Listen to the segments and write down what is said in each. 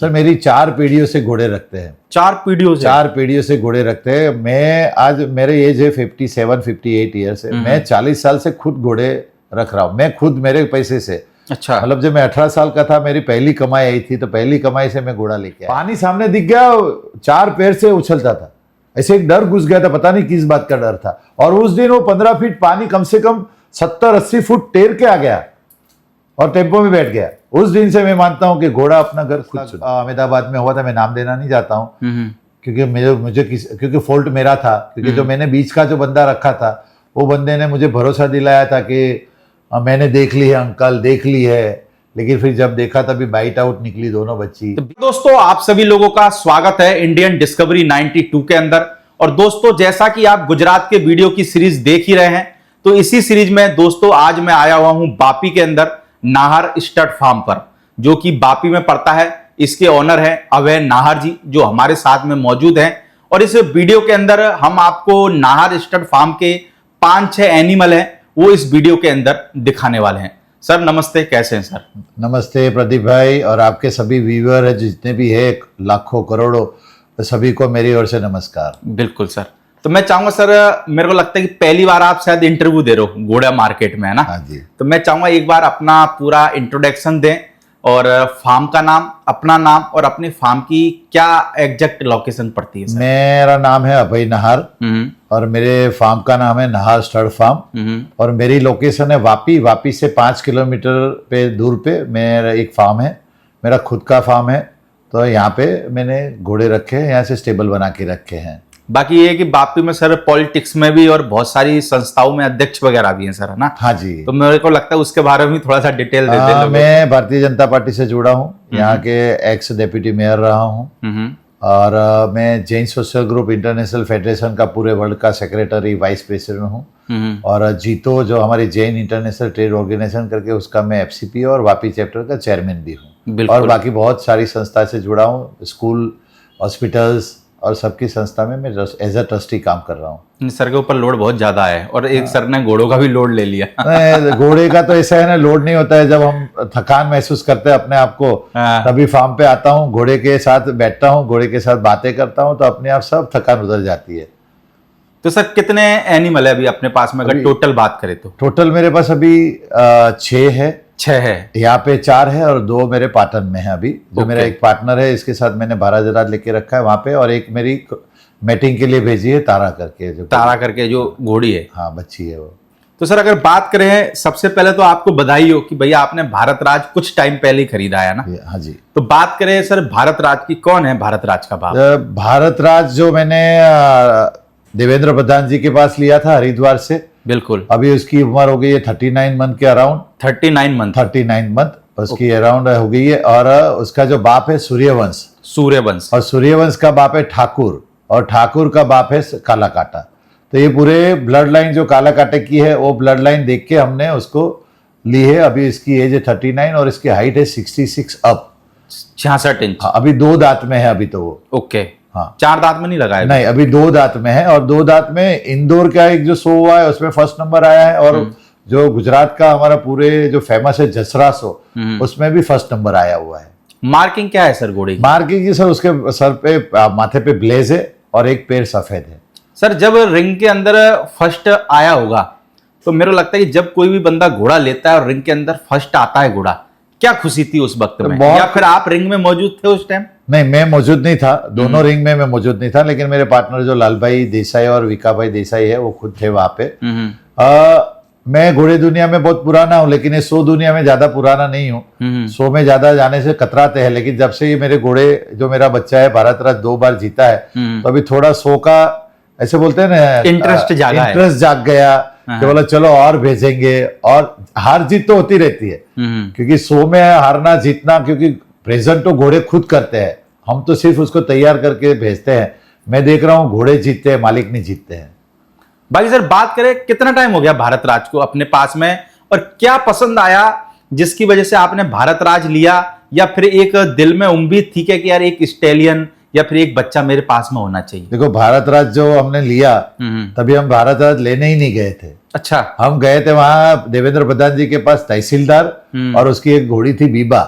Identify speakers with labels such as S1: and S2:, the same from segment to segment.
S1: Sir मेरी 4 पीढ़ियों से घोड़े रखते हैं।
S2: 4 पीढ़ियों से?
S1: 4 पीढ़ियों से घोड़े रखते हैं। मैं आज मेरे एज है 57-58 ईयर्स है। मैं 40 साल से खुद घोड़े रख रहा हूँ, मैं खुद मेरे पैसे से।
S2: अच्छा।
S1: मतलब जब मैं 18 साल का था मेरी पहली कमाई आई थी, तो पहली कमाई से मैं घोड़ा लेके आया। पानी सामने दिख गया, 4 पैर से उछलता था, ऐसे एक डर घुस गया था, पता नहीं किस बात का डर था। और उस दिन वो 15 फीट पानी कम से कम 70-80 फुट तैर के आ गया और टेम्पो में बैठ गया। उस दिन से मैं मानता हूँ कि घोड़ा अपना घर खुद चुना। अहमदाबाद में हुआ था, मैं नाम देना नहीं चाहता हूँ क्योंकि क्योंकि फॉल्ट मेरा था, क्योंकि जो मैंने बीच का जो बंदा रखा था वो बंदे ने मुझे भरोसा दिलाया था कि मैंने देख ली है अंकल, देख ली है, लेकिन फिर जब देखा तभी बाइट आउट निकली दोनों बच्ची।
S2: तो दोस्तों आप सभी लोगों का स्वागत है इंडियन डिस्कवरी 92 के अंदर। और दोस्तों जैसा कि आप गुजरात के वीडियो की सीरीज देख ही रहे हैं, तो इसी सीरीज में दोस्तों आज मैं आया हुआ हूं बापी के अंदर नाहर स्टड फार्म पर, जो कि बापी में पड़ता है। इसके ओनर है अभय नाहर जी, जो हमारे साथ में मौजूद हैं। और इस वीडियो के अंदर हम आपको नाहर स्टड फार्म के 5-6 एनिमल हैं वो इस वीडियो के अंदर दिखाने वाले हैं। सर नमस्ते, कैसे हैं सर?
S1: नमस्ते प्रदीप भाई, और आपके सभी व्यूअर है जितने भी है, लाखों करोड़ों, तो सभी को मेरी ओर से नमस्कार।
S2: बिल्कुल सर। तो मैं चाहूंगा सर, मेरे को लगता है कि पहली बार आप शायद इंटरव्यू दे रहे हो घोड़ा मार्केट में, है ना?
S1: हाँ जी।
S2: तो मैं चाहूंगा एक बार अपना पूरा इंट्रोडक्शन दें और फार्म का नाम, अपना नाम और अपनी फार्म की क्या एग्जैक्ट लोकेशन पड़ती है सर?
S1: मेरा नाम है अभय नाहर और मेरे फार्म का नाम है नाहर स्टड फार्म, और मेरी लोकेशन है वापी से 5 किलोमीटर पे दूर पे मेरा एक फार्म है, मेरा खुद का फार्म है। तो यहाँ पे मैंने घोड़े रखे हैं, यहाँ से स्टेबल बना के रखे हैं।
S2: बाकी ये है कि बापी में सर पॉलिटिक्स में भी और बहुत सारी संस्थाओं में अध्यक्ष वगैरह भी हैं सर, है ना?
S1: हाँ जी।
S2: तो मेरे को लगता है उसके बारे में थोड़ा सा डिटेल दे दें।
S1: मैं भारतीय जनता पार्टी से जुड़ा हूँ, यहाँ के एक्स डेप्यूटी मेयर रहा हूँ, और मैं Jain social group international federation का पूरे वर्ल्ड का सेक्रेटरी वाइस प्रेसिडेंट हूँ, और जीतो जो हमारी जैन इंटरनेशनल ट्रेड ऑर्गेनाइजेशन करके उसका मैं एफसीपी और वापी चैप्टर का चेयरमैन भी हूँ। और बाकी बहुत सारी संस्था से जुड़ा हूँ, स्कूल, हॉस्पिटल्स और सबकी संस्था में मैं एज अ ट्रस्टी काम कर रहा हूँ।
S2: सर के ऊपर लोड बहुत ज्यादा है और एक सर ने घोड़ों का भी लोड ले लिया।
S1: घोड़े का तो ऐसा है ना, लोड नहीं होता है, जब हम थकान महसूस करते हैं अपने आप को तभी फार्म पे आता हूँ, घोड़े के साथ बैठता हूँ, घोड़े के साथ बातें करता हूँ, तो अपने आप सब थकान उतर जाती है।
S2: तो सर कितने एनिमल है अभी अपने पास में, अगर टोटल बात करें तो?
S1: टोटल मेरे पास अभी 6 है।
S2: 6 है,
S1: यहाँ पे 4 है और 2 मेरे पार्टनर में है अभी। जो मेरा एक पार्टनर है, इसके साथ मैंने 12 जरात लेके रखा है वहाँ पे, और एक मेरी मैटिंग के लिए भेजी है तारा करके, जो
S2: घोड़ी है।
S1: हाँ, बच्ची है वो।
S2: तो सर अगर बात करें, सबसे पहले तो आपको बधाई हो कि भैया आपने भारत राज कुछ टाइम पहले ही खरीदा है ना?
S1: हाँ जी।
S2: तो बात करें सर भारत राज की, कौन है भारत राज का बाप?
S1: भारत राज जो मैंने देवेंद्र प्रधान जी के पास लिया था हरिद्वार से।
S2: बिल्कुल।
S1: अभी उसकी उम्र हो गई है 39 मंथ के अराउंड।
S2: 39 मंथ
S1: उसकी अराउंड हो गई है। और उसका जो बाप है सूर्यवंश, और सूर्यवंश का बाप है ठाकुर, और ठाकुर का बाप है काला काटा। तो ये पूरे ब्लड लाइन जो काला काटे की है, वो ब्लड लाइन देख के हमने उसको ली है। अभी इसकी एज है 39 और इसकी हाइट है 66 अप,
S2: 66 इंच।
S1: हाँ, अभी 2 दांत में है अभी तो वो।
S2: ओके।
S1: हाँ,
S2: 4 दांत में नहीं लगाया?
S1: नहीं, अभी 2 दांत में है। और 2 दांत में इंदौर का एक जो शो हुआ है उसमें फर्स्ट नंबर आया है, और जो गुजरात का हमारा पूरे जो फेमस है जसरा शो, उसमें भी फर्स्ट नंबर आया हुआ है।
S2: मार्किंग क्या है सर घोड़े की?
S1: मार्किंग की सर, उसके सर पे, माथे पे ब्लेज है और एक पैर सफेद है।
S2: सर जब रिंग के अंदर फर्स्ट आया होगा, तो मेरे को लगता है कि जब कोई भी बंदा घोड़ा लेता है और रिंग के अंदर फर्स्ट आता है घोड़ा, क्या खुशी थी उस वक्त में? या फिर आप रिंग में मौजूद थे उस टाइम?
S1: नहीं, मैं मौजूद नहीं था, दोनों रिंग में मैं मौजूद नहीं था, लेकिन मेरे पार्टनर जो लालभाई देसाई और विकाभाई देसाई है वो खुद थे वहां पे। मैं घोड़े दुनिया में बहुत पुराना हूँ, लेकिन ये शो दुनिया में ज्यादा पुराना नहीं हूँ। शो में ज्यादा जाने से कतराते हैं, लेकिन जब से ये मेरे घोड़े, जो मेरा बच्चा है भारत रत्न 2 बार जीता है, तो अभी थोड़ा शो का ऐसे बोलते हैं ना,
S2: इंटरेस्ट
S1: जाग गया कि बोला चलो और भेजेंगे। और हार जीत तो होती रहती है, क्योंकि शो में हारना जीतना, क्योंकि प्रेजेंट तो घोड़े खुद करते हैं, हम तो सिर्फ उसको तैयार करके भेजते हैं। मैं देख रहा हूँ घोड़े जीतते हैं, मालिक नहीं जीतते हैं।
S2: बाकी सर बात करें, कितना टाइम हो गया भारत राज को अपने पास में, और क्या पसंद आया जिसकी वजह से आपने भारत राज लिया? या फिर एक दिल में उम्मीद थी कि यार एक स्टैलियन या फिर एक बच्चा मेरे पास में होना चाहिए?
S1: देखो, भारत राज्य जो हमने लिया तभी हम भारत राज्य लेने ही नहीं गए थे।
S2: अच्छा।
S1: हम गए थे वहां देवेंद्र प्रधान जी के पास तहसीलदार और उसकी एक घोड़ी थी बीबा,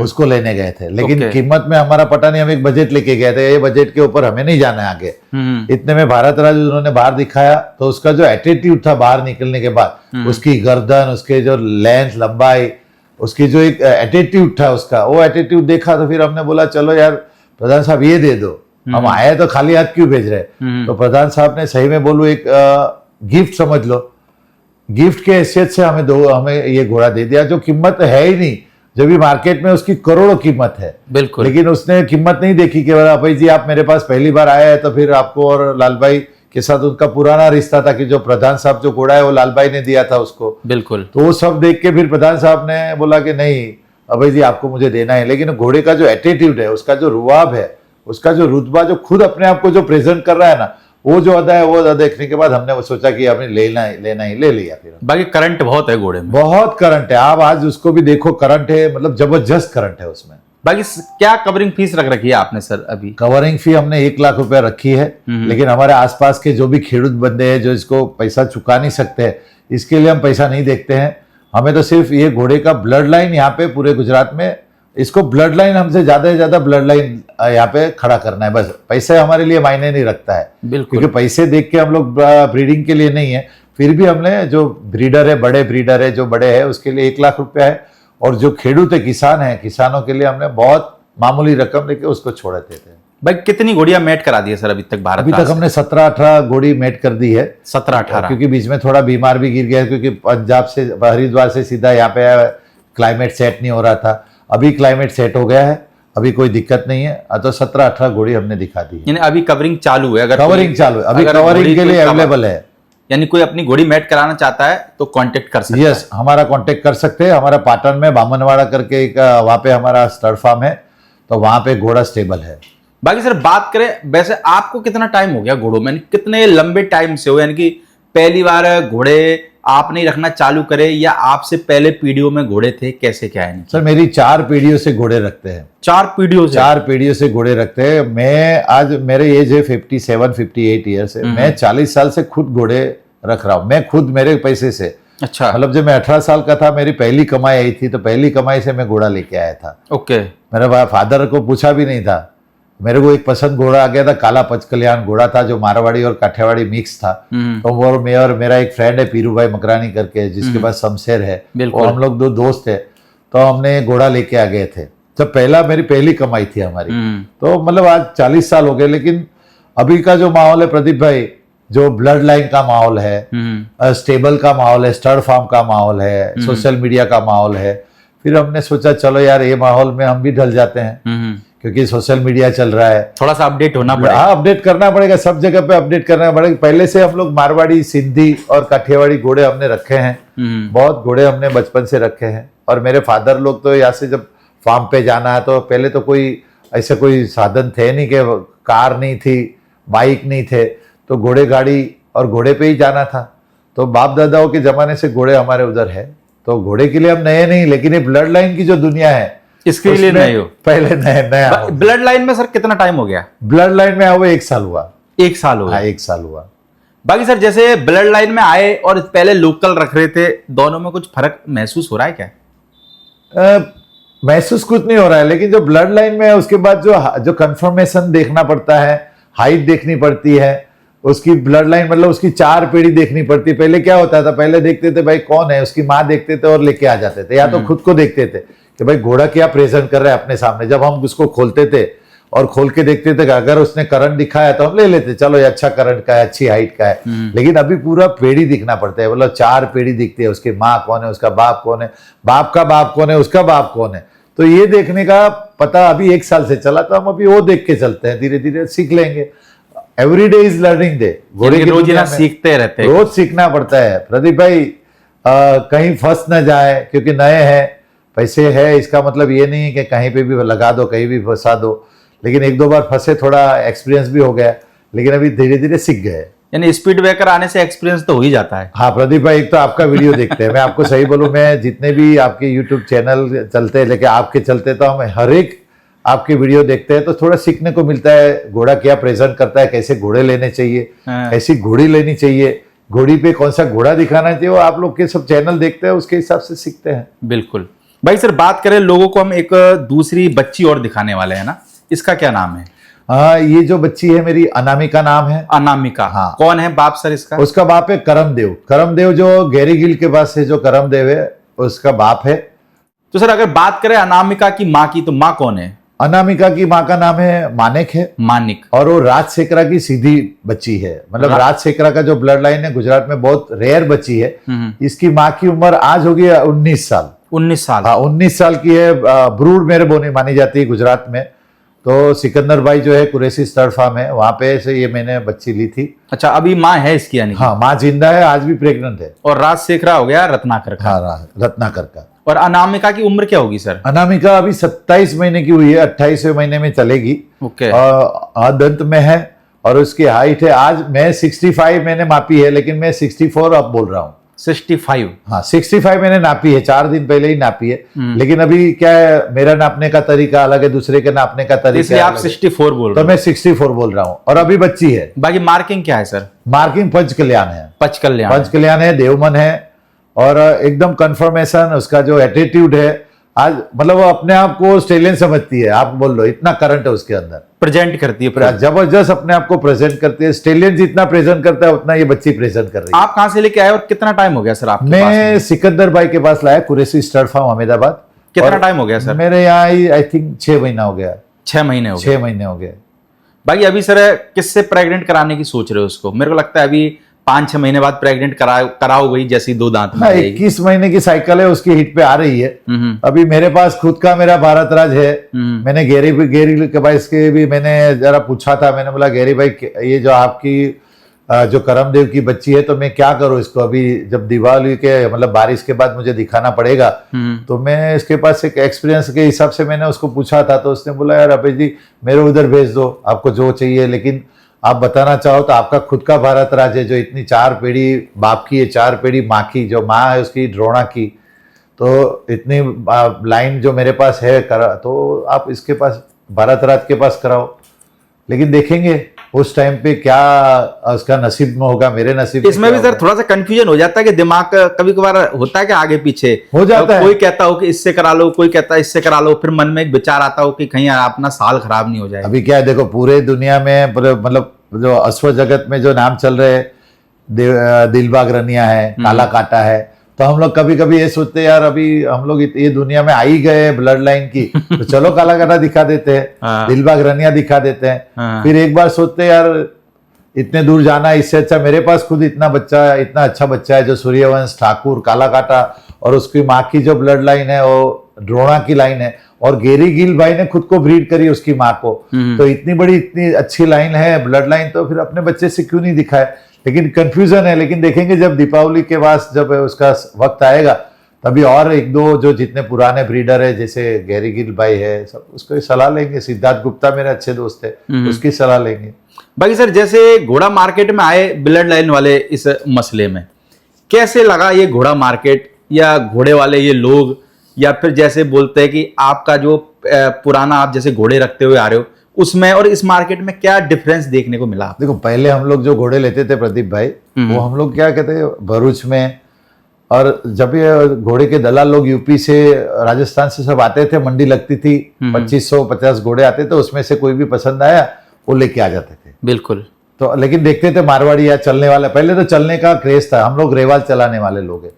S1: उसको लेने गए थे। लेकिन
S2: ओके।
S1: कीमत में हमारा पता नहीं, हम एक बजट लेके गए थे, ये बजट के ऊपर हमें नहीं जाना है आगे। इतने में भारत राज्य उन्होंने बाहर दिखाया, तो उसका जो एटीट्यूड था बाहर निकलने के बाद, उसकी गर्दन, उसके जो लेंथ लंबाई, उसकी जो एक एटीट्यूड था उसका, वो एटीट्यूड देखा तो फिर हमने बोला चलो यार प्रधान साहब ये दे दो, हम आए तो खाली हाथ क्यों भेज रहे। तो प्रधान साहब ने सही में बोलूं एक गिफ्ट समझ लो, गिफ्ट के हैसियत से हमें ये घोड़ा दे दिया, जो कीमत है ही नहीं, जब भी मार्केट में उसकी करोड़ों कीमत है।
S2: बिल्कुल।
S1: लेकिन उसने कीमत नहीं देखी कि भाई जी आप मेरे पास पहली बार आए हैं, तो फिर आपको और लाल भाई के साथ उनका पुराना रिश्ता था कि जो प्रधान साहब जो घोड़ा है वो लाल भाई ने दिया था उसको।
S2: बिल्कुल।
S1: तो वो सब देख के फिर प्रधान साहब ने बोला कि नहीं अभय जी आपको मुझे देना है। लेकिन घोड़े का जो एटीट्यूड है, उसका जो रुआब है, उसका जो रुतबा, जो खुद अपने आप को जो प्रेजेंट कर रहा है ना, वो जो अदा है, वो अदा देखने के बाद हमने वो सोचा कि हमें लेना ही ले लिया। फिर
S2: बाकी करंट बहुत है घोड़े में,
S1: बहुत करंट है। आप आज उसको भी देखो, करंट है, मतलब जबरदस्त करंट है उसमें।
S2: बाकी क्या कवरिंग फीस रख रखी है आपने सर अभी?
S1: कवरिंग फी हमने 1 लाख रुपया रखी है, लेकिन हमारे आसपास के जो भी खेडूत बंदे हैं जो इसको पैसा चुका नहीं सकते, इसके लिए हम पैसा नहीं देखते हैं। हमें तो सिर्फ ये घोड़े का ब्लड लाइन यहाँ पे पूरे गुजरात में, इसको ब्लड लाइन हमसे ज्यादा से ज्यादा ब्लड लाइन यहाँ पे खड़ा करना है, बस। पैसे हमारे लिए मायने नहीं रखता है,
S2: बिल्कुल।
S1: क्योंकि पैसे देख के हम लोग ब्रीडिंग के लिए नहीं है। फिर भी हमने जो ब्रीडर है, बड़े ब्रीडर है, जो बड़े है, उसके लिए 1 लाख रुपया है। और जो खेडूत है, किसान है, किसानों के लिए हमने बहुत मामूली रकम लेके उसको छोड़ देते थे।
S2: भाई कितनी घोड़ियां मैट करा दी है सर अभी तक भारत?
S1: अभी तक हमने 17-18 घोड़ी मेट कर दी है।
S2: 17-18?
S1: क्योंकि बीच में थोड़ा बीमार भी गिर गया, क्योंकि पंजाब से, हरिद्वार से सीधा यहाँ पे क्लाइमेट सेट नहीं हो रहा था। अभी क्लाइमेट सेट हो गया है, अभी कोई दिक्कत नहीं है। तो 17-18 घोड़ी हमने दिखा दी है।
S2: यानी अभी कवरिंग चालू है? अगर
S1: कवरिंग चालू है, अभी कवरिंग के लिए अवेलेबल है।
S2: यानी कोई अपनी घोड़ी मैट कराना चाहता है तो कांटेक्ट कर सकता है?
S1: यस, हमारा कांटेक्ट कर सकते हैं। हमारा पाटन में बामनवाड़ा करके एक वहाँ पे हमारा स्टड फार्म है, तो वहाँ पे घोड़ा स्टेबल है।
S2: बाकी सर बात करें, वैसे आपको कितना टाइम हो गया घोड़ों में, कितने लंबे टाइम से हो? यानी कि पहली बार घोड़े आपने रखना चालू करे या आपसे पहले पीढ़ियों में घोड़े थे, कैसे क्या है?
S1: सर मेरी 4 पीढ़ियों से घोड़े रखते हैं।
S2: 4 पीढ़ियों से?
S1: 4 पीढ़ियों से घोड़े रखते हैं। मैं आज, मेरे एज है 57-58 ईयर्स है। मैं 40 साल से खुद घोड़े रख रहा हूँ, मैं खुद मेरे पैसे से।
S2: अच्छा।
S1: मतलब जब मैं 18 साल का था, मेरी पहली कमाई आई थी, तो पहली कमाई से मैं घोड़ा लेके आया था।
S2: ओके।
S1: मेरे फादर को पूछा भी नहीं था, मेरे को एक पसंद घोड़ा आ गया था, काला पचकल्याण घोड़ा था, जो मारवाड़ी और काठियावाड़ी मिक्स था। तो वो मेरा एक फ्रेंड है पीरू भाई मकरानी करके, जिसके पास शमशेर है, और हम लोग 2 दोस्त है, तो हमने घोड़ा लेके आ गए थे। जब मेरी पहली कमाई थी हमारी। तो मतलब आज 40 साल हो गए। लेकिन अभी का जो माहौल है प्रदीप भाई, जो ब्लड लाइन का माहौल है, स्टेबल का माहौल है, स्टड फार्म का माहौल है, सोशल मीडिया का माहौल है, फिर हमने सोचा चलो यार ये माहौल में हम भी ढल जाते हैं, क्योंकि सोशल मीडिया चल रहा है,
S2: थोड़ा सा अपडेट होना पड़ेगा।
S1: हाँ, अपडेट करना पड़ेगा, सब जगह पे अपडेट करना पड़ेगा। पहले से हम लोग मारवाड़ी, सिंधी और काठियावाड़ी घोड़े हमने रखे हैं, बहुत घोड़े हमने बचपन से रखे हैं। और मेरे फादर लोग तो यहाँ से जब फार्म पे जाना है, तो पहले तो कोई ऐसे कोई साधन थे नहीं, कि कार नहीं थी, बाइक नहीं थे, तो घोड़े गाड़ी और घोड़े पे ही जाना था। तो बाप दादाओं के जमाने से घोड़े हमारे उधर है, तो घोड़े के लिए हम नए नहीं, लेकिन ये ब्लड लाइन की जो दुनिया है
S2: इसके लिए नहीं हो,
S1: पहले नया।
S2: ब्लड लाइन में सर कितना टाइम हो गया?
S1: ब्लड लाइन में हुआ 1 साल हुआ।
S2: 1 साल हो गया?
S1: 1 साल हुआ।
S2: बाकी सर जैसे ब्लड लाइन में आए और पहले लोकल रख रहे थे, दोनों में कुछ फर्क महसूस हो रहा है क्या?
S1: महसूस कुछ नहीं हो रहा है, लेकिन जो ब्लड लाइन में है उसके बाद जो कंफर्मेशन देखना पड़ता है, हाइट देखनी पड़ती है, उसकी ब्लड लाइन, मतलब उसकी 4 पीढ़ी देखनी पड़ती है। पहले क्या होता था, पहले देखते थे भाई कौन है, उसकी माँ देखते थे और लेके आ जाते थे, या तो खुद को देखते थे कि भाई घोड़ा क्या प्रेजेंट कर रहा है अपने सामने। जब हम उसको खोलते थे और खोल के देखते थे, अगर उसने करंट दिखाया तो हम ले लेते, चलो ये अच्छा करंट का है, अच्छी हाइट का है। लेकिन अभी पूरा पीढ़ी दिखना पड़ता है, मतलब 4 पीढ़ी दिखती है, उसकी माँ कौन है, उसका बाप कौन है, बाप का बाप कौन है, उसका बाप कौन है। तो ये देखने का पता अभी 1 साल से चला, तो हम अभी वो देख के चलते हैं, धीरे धीरे सीख लेंगे। Every day is learning day. घोड़े की
S2: रोज ना सीखते रहते हैं,
S1: रोज सीखना पड़ता है प्रदीप भाई। कहीं फंस न जाए, क्योंकि नए हैं, पैसे है, इसका मतलब ये नहीं कि कहीं पे भी लगा दो, कहीं भी फंसा दो। लेकिन 1-2 बार फंसे, थोड़ा एक्सपीरियंस भी हो गया, लेकिन अभी धीरे धीरे सीख गए।
S2: यानी स्पीड ब्रेकर आने से एक्सपीरियंस तो हो ही जाता है।
S1: हाँ प्रदीप भाई, एक तो आपका वीडियो देखते हैं, मैं आपको सही बोलूं, मैं जितने भी आपके यूट्यूब चैनल चलते हैं, लेकिन आपके चलते तो हम हर एक आपके वीडियो देखते हैं तो थोड़ा सीखने को मिलता है, घोड़ा क्या प्रेजेंट करता है, कैसे घोड़े लेने चाहिए, कैसी घोड़ी लेनी चाहिए, घोड़ी पे कौन सा घोड़ा दिखाना चाहिए, वो आप लोग के सब चैनल देखते हैं, उसके हिसाब से सीखते हैं।
S2: बिल्कुल भाई। सर बात करें लोगों को, हम एक दूसरी बच्ची और दिखाने वाले हैं ना, इसका क्या नाम है?
S1: हाँ, ये जो बच्ची है मेरी अनामिका नाम है।
S2: अनामिका,
S1: हाँ।
S2: कौन है बाप सर इसका?
S1: उसका बाप है करमदेव। करमदेव जो गैरी गिल के पास है, जो करमदेव है उसका बाप है।
S2: तो सर अगर बात करें अनामिका की माँ की, तो माँ कौन है?
S1: अनामिका की माँ का नाम है मानिक है।
S2: मानिक।
S1: और वो राजशेखरा की सीधी बच्ची है, मतलब राजशेखरा का जो ब्लड लाइन है गुजरात में बहुत रेयर बच्ची है। इसकी माँ की उम्र आज होगी 19 साल।
S2: 19 साल?
S1: हाँ, 19 साल की है। ब्रूड मेरे बोनी मानी जाती है गुजरात में। तो सिकंदर भाई जो है कुरैशी स्टड फार्म है, वहां पे से ये मैंने बच्ची ली थी।
S2: अच्छा, अभी माँ है इसकी यानी?
S1: हाँ, माँ जिंदा है, आज भी प्रेग्नेंट है।
S2: और राजशेखरा हो गया रत्नाकर का।
S1: हाँ, रत्नाकर का।
S2: और अनामिका की उम्र क्या होगी सर?
S1: अनामिका अभी 27 महीने की हुई है, 28वें महीने में चलेगी।
S2: ओके।
S1: दंत में है और उसकी हाइट है, आज मैं 65 मैंने मापी है, लेकिन मैं 64 अब बोल रहा हूँ।
S2: 65?
S1: हाँ, 65 मैंने नापी है, 4 दिन पहले ही नापी है। लेकिन अभी क्या है, मेरा नापने का तरीका अलग है, दूसरे के नापने का तरीका
S2: इसलिए आप 64 बोल रहे
S1: तो मैं 64 बोल रहा हूँ। और अभी बच्ची है।
S2: बाकी मार्किंग क्या है सर?
S1: मार्किंग पंच कल्याण है।
S2: पंच
S1: कल्याण है, देवमन है। और एकदम कंफर्मेशन, उसका जो एटीट्यूड है आज, मतलब वो अपने आप को ऑस्ट्रेलियन समझती है, आप बोल लो, इतना करंट है उसके अंदर।
S2: प्रेजेंट करती है,
S1: जबरदस्त अपने आप को प्रेजेंट करती है। ऑस्ट्रेलियन जितना प्रेजेंट करता है उतना ये बच्ची प्रेजेंट कर रही है।
S2: आप कहाँ से लेके आए और कितना टाइम हो गया सर आपके पास?
S1: मैं सिकंदर भाई के पास लाया, कुरैशी स्टड फार्म अहमदाबाद।
S2: कितना टाइम हो गया सर?
S1: मेरे यहाँ आई थिंक 6 महीना हो गया।
S2: 6 महीने हो गए?
S1: 6 महीने हो गए।
S2: बाकी अभी सर किससे प्रेग्नेंट कराने की सोच रहे हो उसको? मेरे को लगता है अभी 5-6 महीने बाद प्रेग्नेंट कराओ गई, जैसी 2 दांत में।
S1: हाँ, 21 महीने की साइकिल है, उसकी हिट पे आ रही है। अभी मेरे पास खुद का मेरा भारत राज है। मैंने गैरी के भाई के भी मैंने जरा पूछा था, मैंने बोला गैरी भाई ये जो आपकी जो करमदेव की बच्ची है, तो मैं क्या करूं इसको? अभी जब दिवाली के मतलब बारिश के बाद मुझे दिखाना पड़ेगा, तो मैं इसके पास एक एक्सपीरियंस के हिसाब से मैंने उसको पूछा था। तो उसने बोला यार अभय जी मेरे उधर भेज दो, आपको जो चाहिए, लेकिन आप बताना चाहो तो आपका खुद का भारत राज है, जो इतनी 4 पीढ़ी बाप की है, 4 पीढ़ी माँ की, जो माँ है उसकी द्रोणा की, तो इतनी लाइन जो मेरे पास है तो आप इसके पास भारत राज के पास कराओ। लेकिन देखेंगे उस टाइम पे क्या उसका नसीब में होगा, मेरे नसीब
S2: इसमें भी सर थोड़ा सा कंफ्यूजन हो जाता है कि दिमाग कभी कभार होता है कि आगे पीछे
S1: हो जाता है।
S2: कोई कहता हो कि इससे करा लो, कोई कहता है इससे करा लो, फिर मन में एक विचार आता हो कि कहीं अपना साल खराब नहीं हो जाए।
S1: अभी क्या है, देखो पूरे दुनिया में मतलब जो अश्व जगत में जो नाम चल रहे हैं, दिलबाग रनिया है, काला काटा है, तो हम लोग कभी कभी ये सोचते हैं यार अभी हम लोग ये दुनिया में आ ही गए ब्लड लाइन की, तो चलो काला काटा दिखा देते हैं, दिलबाग रनिया दिखा देते हैं। फिर एक बार सोचते हैं यार इतने दूर जाना, इससे अच्छा मेरे पास खुद इतना अच्छा बच्चा है जो सूर्यवंश ठाकुर काला काटा, और उसकी माँ की जो ब्लड लाइन है वो द्रोणा की लाइन है, और गैरी गिल भाई ने खुद को ब्रीड करी उसकी माँ को। तो इतनी बड़ी इतनी अच्छी लाइन है ब्लड लाइन, तो फिर अपने बच्चे से क्यों नहीं दिखाए? लेकिन कंफ्यूजन है। लेकिन देखेंगे जब दीपावली के बाद जब उसका वक्त आएगा, तभी और 1-2 जो जितने पुराने ब्रीडर है, जैसे गैरी गिल भाई है, सब उसको सलाह लेंगे। सिद्धार्थ गुप्ता मेरे अच्छे दोस्त है, उसकी सलाह लेंगे।
S2: बाकी सर जैसे घोड़ा मार्केट में आए ब्लड लाइन वाले, इस मसले में कैसे लगा ये घोड़ा मार्केट, या घोड़े वाले ये लोग, या फिर जैसे बोलते हैं कि आपका जो पुराना आप जैसे घोड़े रखते हुए आ रहे हो उसमें और इस मार्केट में क्या डिफरेंस देखने को मिला?
S1: देखो पहले हम लोग जो घोड़े लेते थे प्रदीप भाई, वो हम लोग क्या कहते हैं भरूच में, और जब ये घोड़े के दलाल लोग यूपी से राजस्थान से सब आते थे, मंडी लगती थी, 2550 घोड़े आते थे, उसमें से कोई भी पसंद आया वो लेके आ जाते थे।
S2: बिल्कुल।
S1: तो लेकिन देखते थे मारवाड़ी या चलने वाला, पहले तो चलने का क्रेज था, हम लोग रेवाल चलाने वाले लोग हैं।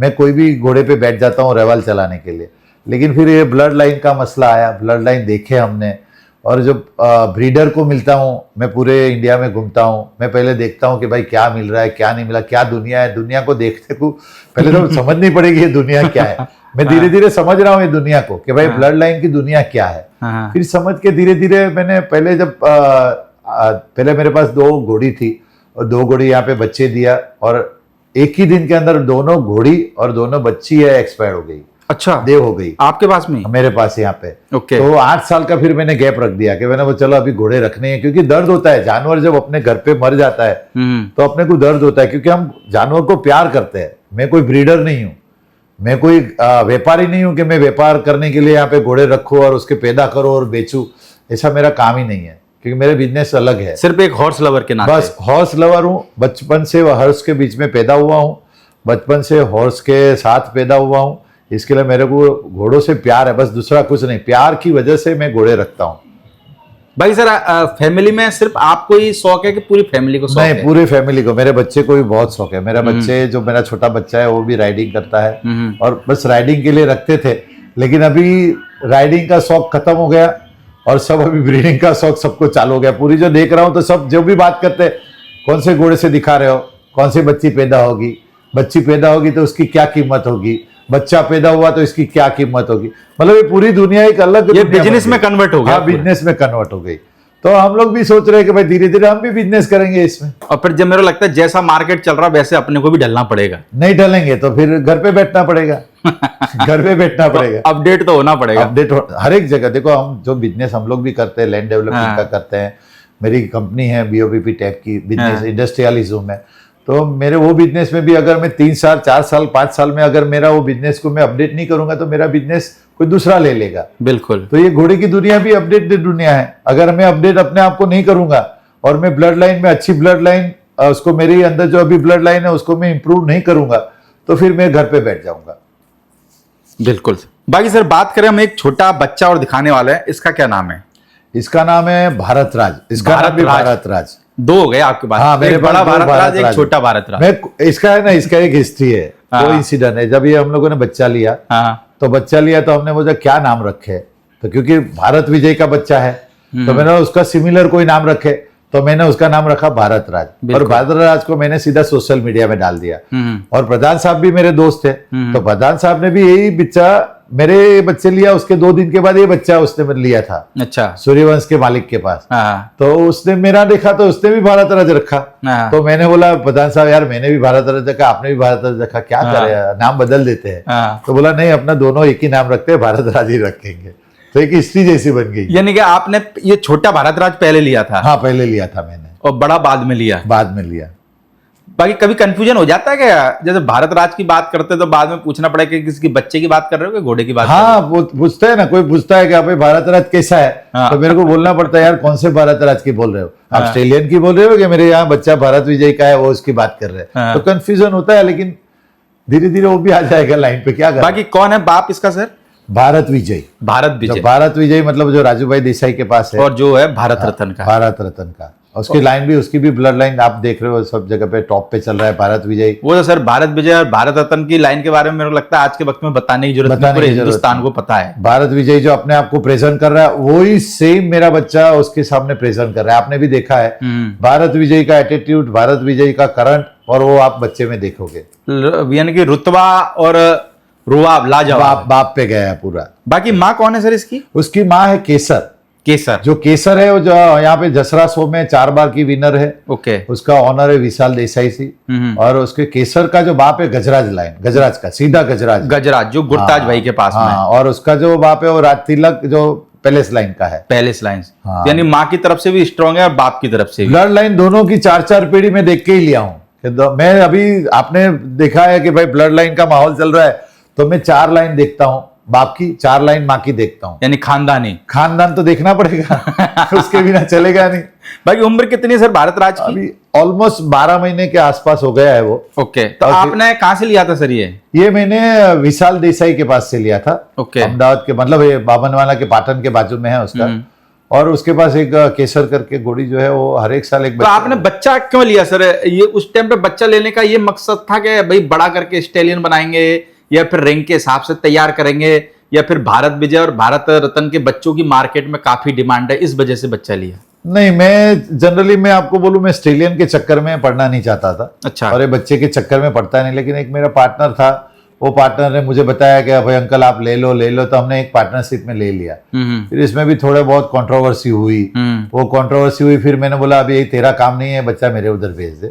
S1: मैं कोई भी घोड़े पे बैठ जाता हूँ रेवाल चलाने के लिए। लेकिन फिर ये ब्लड लाइन का मसला आया, ब्लड लाइन देखे हमने, और जब ब्रीडर को मिलता हूँ, मैं पूरे इंडिया में घूमता हूँ, मैं पहले देखता हूँ कि भाई क्या मिल रहा है क्या नहीं मिला, क्या दुनिया है, दुनिया को देखते को पहले तो समझनी पड़ेगी ये दुनिया क्या है। मैं धीरे धीरे समझ रहा हूँ ये दुनिया को कि भाई ब्लड लाइन की दुनिया क्या है। फिर समझ के धीरे धीरे मैंने पहले मेरे पास 2 घोड़ी थी, और 2 घोड़ी यहाँ पे बच्चे दिया, और एक ही दिन के अंदर दोनों घोड़ी और दोनों बच्ची है एक्सपायर हो गई।
S2: अच्छा,
S1: देव हो गई
S2: आपके पास में?
S1: मेरे पास यहाँ पे।
S2: ओके।
S1: तो 8 साल का फिर मैंने गैप रख दिया कि मैंने वो चलो अभी घोड़े रखने हैं, क्योंकि दर्द होता है, जानवर जब अपने घर पे मर जाता है तो अपने को दर्द होता है, क्योंकि हम जानवर को प्यार करते हैं। मैं कोई ब्रीडर नहीं हूँ, मैं कोई व्यापारी नहीं हूं कि मैं व्यापार करने के लिए यहाँ पे घोड़े रखूं और उसके पैदा करूं और बेचूं। ऐसा मेरा काम ही नहीं है, क्योंकि मेरे बिजनेस अलग है।
S2: सिर्फ एक हॉर्स लवर के नाते।
S1: बस हॉर्स लवर हूँ, बचपन से हॉर्स के बीच में पैदा हुआ हूँ, बचपन से हॉर्स के साथ पैदा हुआ हूँ। इसके लिए मेरे को घोड़ों से प्यार है, बस दूसरा कुछ नहीं। प्यार की वजह से मैं घोड़े रखता हूँ।
S2: भाई सर, फैमिली में सिर्फ आपको ही शौक है कि पूरी फैमिली को शौक
S1: नहीं,
S2: है?
S1: पूरी फैमिली को। मेरे बच्चे को भी बहुत शौक है। मेरा बच्चे जो मेरा छोटा बच्चा है वो भी राइडिंग करता है, और बस राइडिंग के लिए रखते थे, लेकिन अभी राइडिंग का शौक खत्म हो गया और सब अभी ब्रीडिंग का शौक सबको चालू हो गया। पूरी जो देख रहा हूँ तो सब जो भी बात करते हैं, कौन से घोड़े से दिखा रहे हो, कौन सी बच्ची पैदा होगी, बच्ची पैदा होगी तो उसकी क्या कीमत होगी, बच्चा पैदा हुआ तो इसकी क्या कीमत होगी। मतलब ये पूरी दुनिया एक अलग
S2: ये
S1: दुनिया
S2: बिजनेस
S1: बन
S2: में
S1: गई।
S2: कन्वर्ट हो गया।
S1: हाँ, बिजनेस में कन्वर्ट हो गई। तो हम लोग भी सोच रहे हैं कि भाई धीरे धीरे हम भी बिजनेस करेंगे इसमें।
S2: और फिर जब मेरे को लगता है जैसा मार्केट चल रहा वैसे अपने को भी ढलना पड़ेगा।
S1: नहीं ढलेंगे तो फिर घर पे बैठना पड़ेगा। घर पे बैठना पड़ेगा।
S2: अपडेट तो होना पड़ेगा।
S1: अपडेट हर एक जगह। देखो, हम जो बिजनेस हम लोग भी करते हैं, लैंड डेवलपमेंट का करते हैं। मेरी कंपनी है BOPP टैप की, बिजनेस इंडस्ट्रियलिज्म है। तो मेरे वो बिजनेस में भी अगर मैं 3 साल 4 साल 5 साल में अगर मेरा वो बिजनेस को मैं अपडेट नहीं करूंगा तो मेरा बिजनेस कोई दूसरा ले लेगा।
S2: बिल्कुल।
S1: तो ये घोड़े की दुनिया भी अपडेटेड दुनिया है। अगर मैं अपडेट अपने आप को नहीं करूंगा और मैं ब्लड लाइन में अच्छी ब्लड लाइन, उसको मेरे अंदर जो अभी ब्लड लाइन है उसको मैं इंप्रूव नहीं करूंगा तो फिर मैं घर पे बैठ जाऊंगा।
S2: बिल्कुल। बाकी सर, बात करें, हम एक छोटा बच्चा और दिखाने वाला है, इसका क्या नाम है?
S1: इसका नाम है भारत राज। इसका नाम भी भारत राज।
S2: 2 हो गए आपके पास।
S1: हाँ, मेरे
S2: एक बड़ा
S1: पास दो
S2: भारत राज, एक
S1: राज।
S2: छोटा भारत राज।
S1: मैं इसका है ना, इसका एक हिस्ट्री है।
S2: हाँ।
S1: वो इंसिडेंट है, जब ये हम लोगों ने बच्चा लिया
S2: हाँ।
S1: तो बच्चा लिया तो हमने बोला क्या नाम रखे, तो क्योंकि भारत विजय का बच्चा है तो मैंने उसका सिमिलर कोई नाम रखे, तो मैंने उसका नाम रखा भारत राज। और भारत राज को मैंने सीधा सोशल मीडिया में डाल दिया। और प्रधान साहब भी मेरे दोस्त थे, तो प्रधान साहब ने भी यही बच्चा मेरे बच्चे लिया। उसके 2 दिन के बाद ये बच्चा उसने लिया था।
S2: अच्छा।
S1: सूर्यवंश के मालिक के पास।
S2: हाँ।
S1: तो उसने मेरा देखा तो उसने भी भारत राज रखा।
S2: हाँ।
S1: तो मैंने बोला प्रधान साहब यार मैंने भी भारत राज रखा, आपने भी भारत राज रखा, क्या
S2: हाँ।
S1: करे, नाम बदल देते हैं।
S2: हाँ।
S1: तो बोला नहीं, अपना दोनों एक ही नाम रखते हैं, भारत राज ही रखेंगे। तो एक हिस्ट्री जैसी बन गई।
S2: यानी कि आपने ये छोटा भारत राज पहले लिया था?
S1: हाँ, पहले लिया था मैंने
S2: और बड़ा बाद में लिया?
S1: बाद में लिया।
S2: बाकी कभी कंफ्यूजन हो जाता है क्या, जैसे भारत राज की बात करते तो बाद में पूछना पड़ेगा कि किसी बच्चे की बात कर रहे हो कि घोड़े की बात कर रहे
S1: हाँ, वो पूछता है ना, कोई पूछता है कि भाई भारत राज कैसा है।
S2: हाँ।
S1: तो मेरे को बोलना पड़ता है यार कौन से भारत राज की बोल रहे हो,
S2: हाँ।
S1: ऑस्ट्रेलियन की बोल रहे हो कि मेरे यहाँ बच्चा भारत विजय का है वो उसकी बात कर रहे हैं।
S2: हाँ।
S1: तो कंफ्यूजन होता है, लेकिन धीरे धीरे वो भी आ जाएगा लाइन पे। क्या
S2: हो? बाकी कौन है बाप इसका सर?
S1: भारत विजय।
S2: भारत विजय।
S1: भारत विजय मतलब जो राजूभाई देसाई के पास है,
S2: और जो है भारत रत्न का।
S1: भारत रत्न का। उसकी लाइन भी, उसकी भी ब्लड लाइन आप देख रहे हो सब जगह पे टॉप पे चल रहा है भारत विजय।
S2: वो तो सर भारत विजय और भारत रत्न की लाइन के बारे में मेरे को लगता है आज के वक्त में बताने की जरूरत नहीं, पूरे हिंदुस्तान को पता है।
S1: भारत विजय जो अपने आप को प्रेजेंट कर रहा है वही सेम मेरा बच्चा उसके सामने प्रेजेंट कर रहा है। आपने भी देखा है भारत विजय का एटीट्यूड, भारत विजय का करंट, और वो आप बच्चे में देखोगे।
S2: यानी कि रुतबा और रुआब लाजवाब।
S1: बाप पे गया है पूरा।
S2: बाकी माँ कौन है सर इसकी?
S1: उसकी माँ है केसर।
S2: केसर।
S1: जो केसर है वो जो यहाँ पे जसरा शो में 4 बार की विनर है।
S2: ओके।
S1: उसका ऑनर है विशाल देसाई सी। और उसके केसर का जो बाप है गजराज लाइन, गजराज का सीधा गजराज।
S2: गजराज जो गुरताज भाई के पास में।
S1: और उसका जो बाप है वो राज तिलक जो पैलेस लाइन का है।
S2: Palace lines.
S1: हाँ।
S2: यानी माँ की तरफ से भी स्ट्रांग है और बाप की तरफ से भी।
S1: ब्लड लाइन दोनों की 4-4 पीढ़ी में देख के ही लिया हूँ। मैं अभी आपने देखा है कि भाई ब्लड लाइन का माहौल चल रहा है तो मैं 4 लाइन देखता हूँ बाप की, 4 लाइन माँ की देखता हूँ।
S2: यानी खानदानी।
S1: खानदान तो देखना पड़ेगा उसके बिना चलेगा नहीं।
S2: बाकी उम्र कितनी है सर भारत राज की?
S1: अभी ऑलमोस्ट 12 महीने के आसपास हो गया है वो।
S2: ओके। तो आपने कहाँ से लिया था सर ये
S1: मैंने विशाल देसाई के पास से लिया था।
S2: ओके।
S1: अहमदाबाद के, मतलब ये बाबनवाला के पाटन के बाजू में है उसका। और उसके पास एक केसर करके घोड़ी जो है वो हर एक साल एक
S2: तो आपने बच्चा क्यों लिया सर? ये उस टाइम पे बच्चा लेने का ये मकसद था कि भाई बड़ा करके स्टेलियन बनाएंगे या फिर रैंक के हिसाब से तैयार करेंगे, या फिर भारत विजय और भारत रत्न के बच्चों की मार्केट में काफी डिमांड है इस वजह से बच्चा लिया?
S1: नहीं, मैं जनरली मैं आपको बोलूं मैं ऑस्ट्रेलियन के चक्कर में पढ़ना नहीं चाहता था।
S2: अच्छा।
S1: और ये बच्चे के चक्कर में पढ़ता नहीं, लेकिन एक मेरा पार्टनर था, वो पार्टनर ने मुझे बताया कि भाई अंकल आप ले लो, तो हमने एक पार्टनरशिप में ले लिया। फिर इसमें भी थोड़े बहुत कंट्रोवर्सी हुई। वो कंट्रोवर्सी हुई, फिर मैंने बोला अभी ये तेरा काम नहीं है, बच्चा मेरे उधर भेज दे।